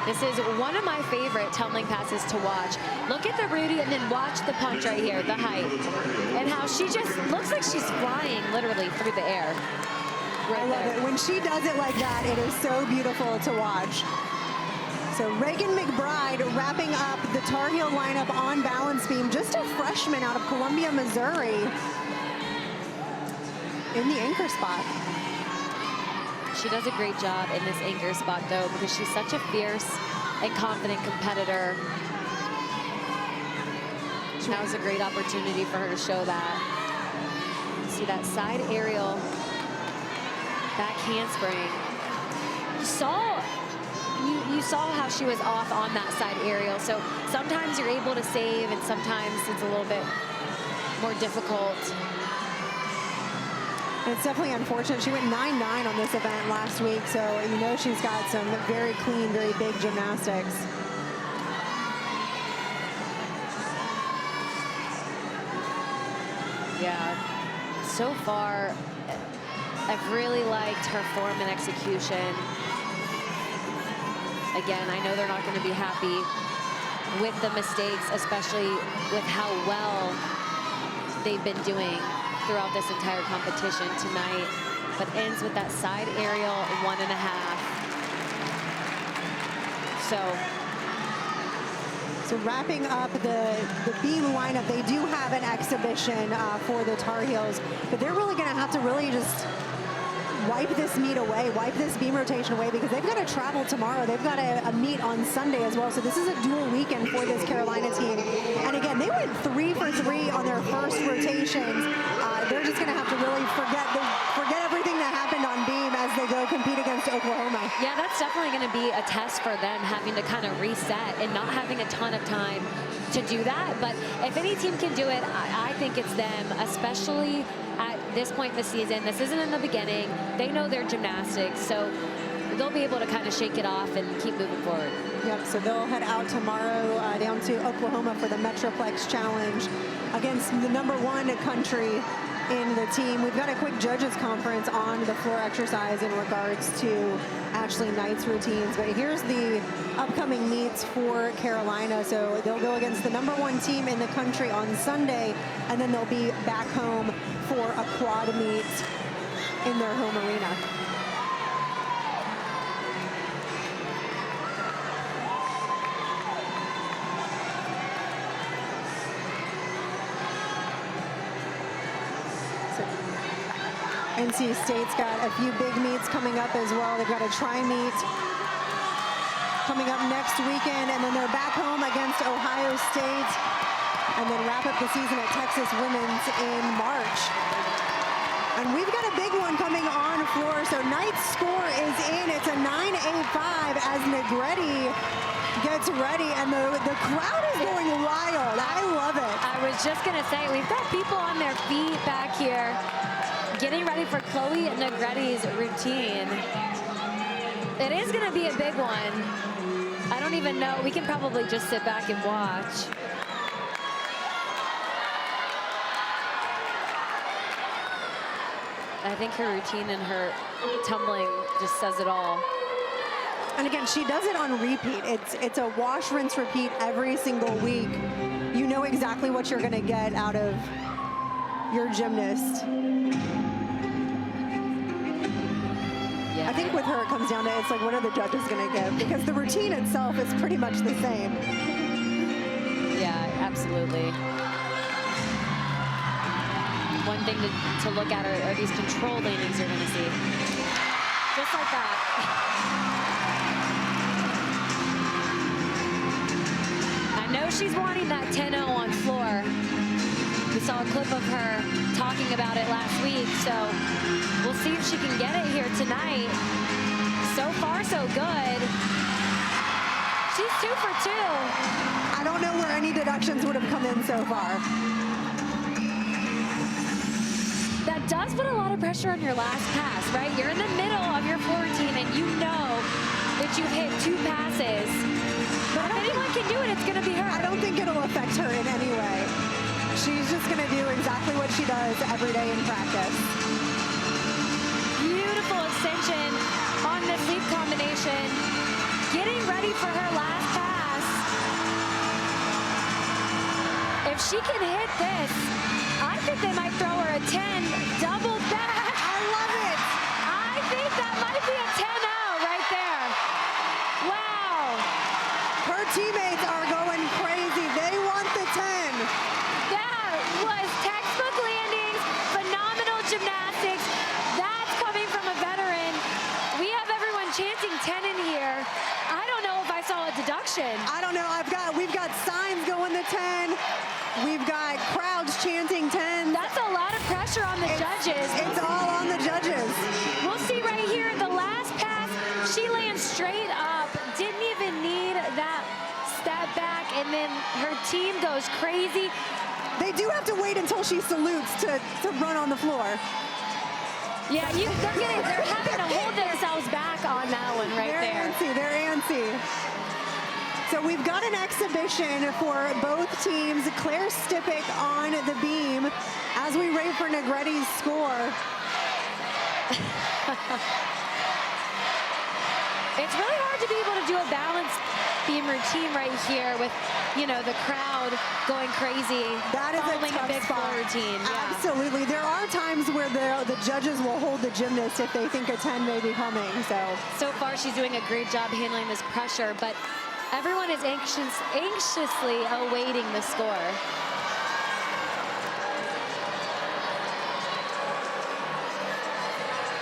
This is one of my favorite tumbling passes to watch. Look at the Rudy and then watch the punch right here, the height. And how she just looks like she's flying literally through the air. I love it. When she does it like that, it is so beautiful to watch. So Reagan McBride wrapping up the Tar Heel lineup on balance beam, just a freshman out of Columbia, Missouri, in the anchor spot. She does a great job in this anchor spot though, because she's such a fierce and confident competitor. That was a great opportunity for her to show that. See that side aerial back handspring. You saw how she was off on that side aerial. So sometimes you're able to save and sometimes it's a little bit more difficult. It's definitely unfortunate. She went 9-9 on this event last week, so you know she's got some very clean, very big gymnastics. Yeah, so far, I've really liked her form and execution. Again, I know they're not going to be happy with the mistakes, especially with how well they've been doing throughout this entire competition tonight, but ends with that side aerial 1.5. So wrapping up the beam lineup, they do have an exhibition for the Tar Heels, but they're really going to have to really just wipe this meet away, wipe this beam rotation away, because they've got to travel tomorrow. They've got a meet on Sunday as well. So this is a dual weekend for this Carolina team. And again, they went 3 for 3 on their first rotations. They're just going to have to really forget everything that happened on beam as they go compete against Oklahoma. Yeah, that's definitely going to be a test for them, having to kind of reset and not having a ton of time to do that. But if any team can do it, I think it's them, especially at this point in the season. This isn't in the beginning. They know their gymnastics, so they'll be able to kind of shake it off and keep moving forward. Yep, so they'll head out tomorrow down to Oklahoma for the Metroplex Challenge against the #1 country in the team. We've got a quick judges conference on the floor exercise in regards to Ashley Knight's routines, but here's the upcoming meets for Carolina. So they'll go against the #1 team in the country on Sunday, and then they'll be back home for a quad meet in their home arena. NC State's got a few big meets coming up as well. They've got a tri-meet coming up next weekend, and then they're back home against Ohio State, and then wrap up the season at Texas Women's in March. And we've got a big one coming on floor. So Knight's score is in. It's a 9.85 as Negretti gets ready, and the crowd is going wild. I love it. I was just gonna say, we've got people on their feet back here getting ready for Chloe Negretti's routine. It is gonna be a big one. I don't even know, we can probably just sit back and watch. I think her routine and her tumbling just says it all. And again, she does it on repeat. It's a wash, rinse, repeat every single week. You know exactly what you're gonna get out of your gymnast. Yeah. I think with her, it comes down to, it's like, what are the judges gonna give? Because the routine itself is pretty much the same. Yeah, absolutely. One thing to look at are these control landings you're gonna see. Just like that. I know she's wanting that 10-0 on floor. We saw a clip of her talking about it last week, so we'll see if she can get it here tonight. So far, so good. She's 2 for 2. I don't know where any deductions would have come in so far. That does put a lot of pressure on your last pass, right? You're in the middle of your floor routine, and you know that you've hit 2 passes. But if anyone can do it, it's gonna be her. I don't think it'll affect her in any way. She's just gonna do exactly what she does every day in practice. Beautiful extension on this leap combination. Getting ready for her last pass. If she can hit this, I think they might throw her a 10 double back. I love it. I think that might be a 10-0 right there. Wow. Her teammates are going crazy. They want the 10. That was textbook landings, phenomenal gymnastics. That's coming from a veteran. We have everyone chanting 10 in here. I don't know if I saw a deduction. I don't know. We've got signs going to 10. We've got crowds chanting 10. That's a lot of pressure on the judges. It's all on the judges. We'll see right here, the last pass, she lands straight up. Didn't even need that step back, and then her team goes crazy. They do have to wait until she salutes to run on the floor. Yeah, they're having to hold themselves back on that one right there. They're antsy. So we've got an exhibition for both teams. Claire Stippick on the beam as we wait for Negretti's score. It's really hard to be able to do a balanced beam routine right here with, you know, the crowd going crazy. That is following a tough big spot. floor routine. Yeah. Absolutely. There are times where the judges will hold the gymnast if they think a 10 may be coming. So far, she's doing a great job handling this pressure, but everyone is anxiously awaiting the score.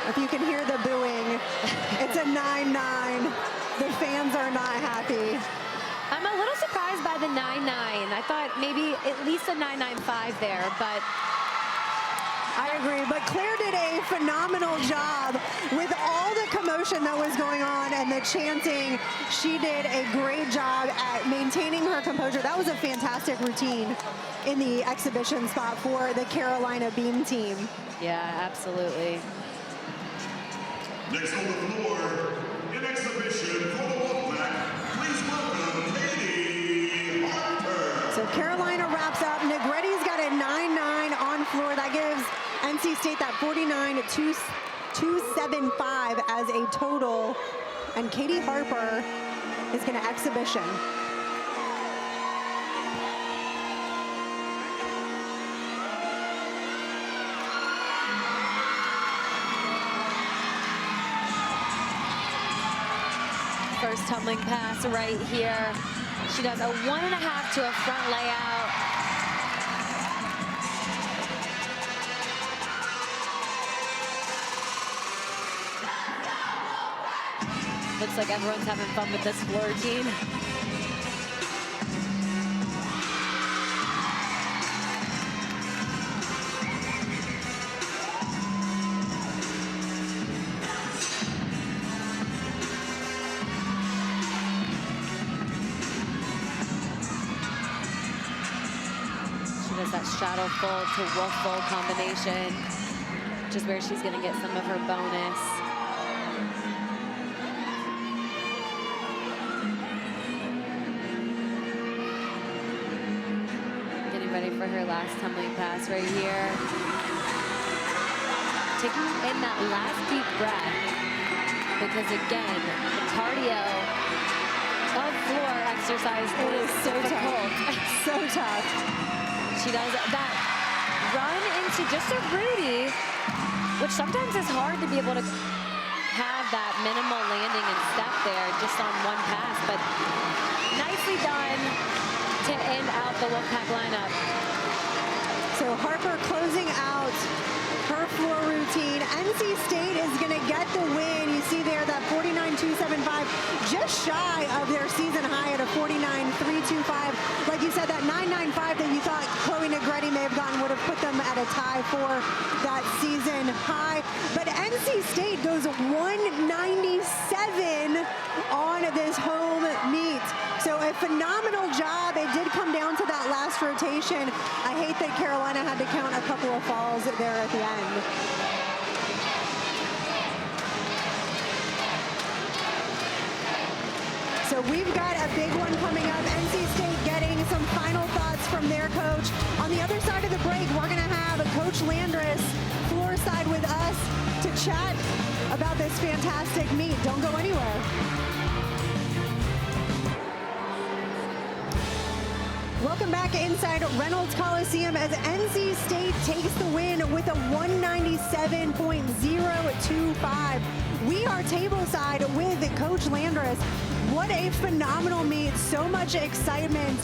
If you can hear the booing, it's a 9-9. The fans are not happy. I'm a little surprised by the 9-9. I thought maybe at least a 9.95 there, but I agree, but Claire did a phenomenal job with all the commotion that was going on and the chanting. She did a great job at maintaining her composure. That was a fantastic routine in the exhibition spot for the Carolina Beam team. yeah, absolutely. Next on the floor, in exhibition for the Wolfpack, please welcome Katie Harper. So Carolina wraps up. Negretti's got a 9-9 on floor. That gives NC State that 49-275 as a total. And Katie Harper is going to exhibition. First tumbling pass right here. She does a 1.5 to a front layout. Looks like everyone's having fun with this floor routine. that straddle full to wolf full combination, which is where she's going to get some of her bonus. Getting ready for her last tumbling pass right here. Taking in that last deep breath, because again, the cardio of floor exercise is so difficult. So tough. She does that run into just a Rudy, which sometimes is hard to be able to have that minimal landing and step there just on one pass, but nicely done to end out the Wolfpack lineup. So Harper closing out her floor routine. NC State is going to get the win. You see there that 49.275, just shy of their season high at a 49.325. Like you said, that 9.95 that you thought Chloe Negretti may have gotten would have put them at a tie for that season high. But NC State goes 197 on this home meet. So a phenomenal job. It did come down to that last rotation. I hate that Carolina had to count a couple of falls there at the end. So we've got a big one coming up. NC State getting some final thoughts from their coach. On the other side of the break, we're going to have Coach Landris floor side with us to chat about this fantastic meet. Don't go anywhere. Welcome back inside Reynolds Coliseum as NC State takes the win with a 197.025. We are tableside with Coach Landris. What a phenomenal meet. So much excitement.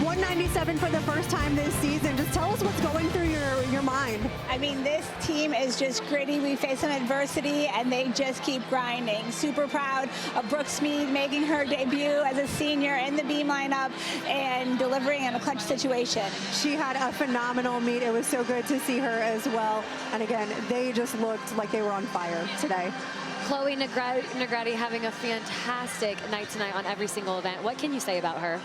197 for the first time this season. Just tell us what's going through your mind. I mean, this team is just gritty. We face some adversity, and they just keep grinding. Super proud of Brooke Smead making her debut as a senior in the beam lineup and delivering in a clutch situation. She had a phenomenal meet. It was so good to see her as well. And again, they just looked like they were on fire today. Chloe Negretti having a fantastic night tonight on every single event. What can you say about her?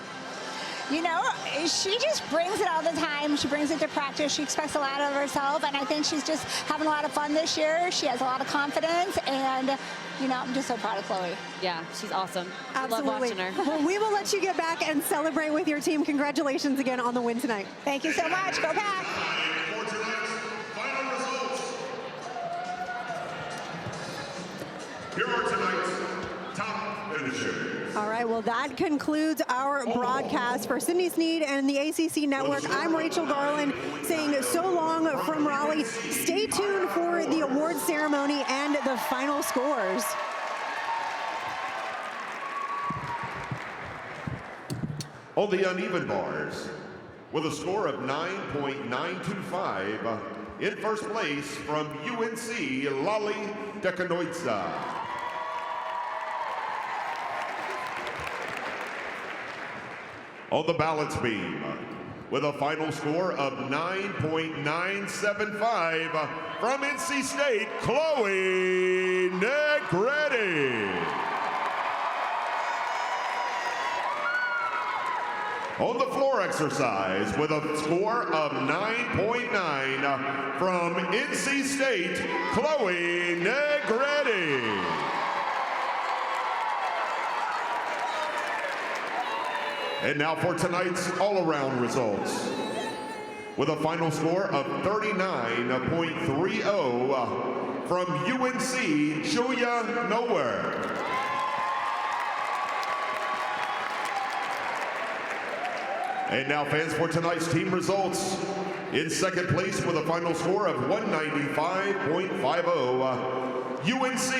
You know, she just brings it all the time. She brings it to practice. She expects a lot of herself, and I think she's just having a lot of fun this year. She has a lot of confidence, and, you know, I'm just so proud of Chloe. Yeah, she's awesome. Absolutely. I love watching her. Well, we will let you get back and celebrate with your team. Congratulations again on the win tonight. Thank you so much. Go Pack! For tonight's final results. Here are tonight's top finishers. All right, well, that concludes our broadcast for Sydney Sneed and the ACC Network. I'm Rachel Garland saying so long from Raleigh. Stay tuned for the award ceremony and the final scores. On the uneven bars, with a score of 9.925, in first place from UNC, Raleigh Dekanoitza. On the balance beam, with a final score of 9.975 from NC State, Chloe Negretti. On the floor exercise, with a score of 9.9 from NC State, Chloe Negretti. And now for tonight's all-around results. With a final score of 39.30 from UNC, Julia Nowhere. And now fans, for tonight's team results. In second place with a final score of 195.50, UNC.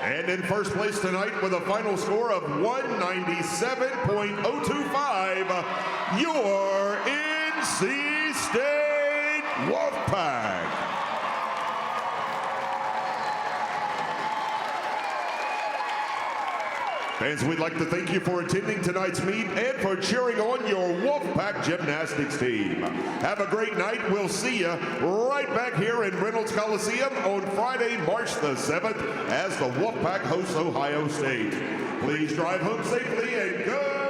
And in first place tonight with a final score of 197.025, your NC State Wolfpack. Fans, we'd like to thank you for attending tonight's meet and for cheering on your Wolfpack Gymnastics team. Have a great night. We'll see you right back here in Reynolds Coliseum on Friday, March the 7th as the Wolfpack hosts Ohio State. Please drive home safely and good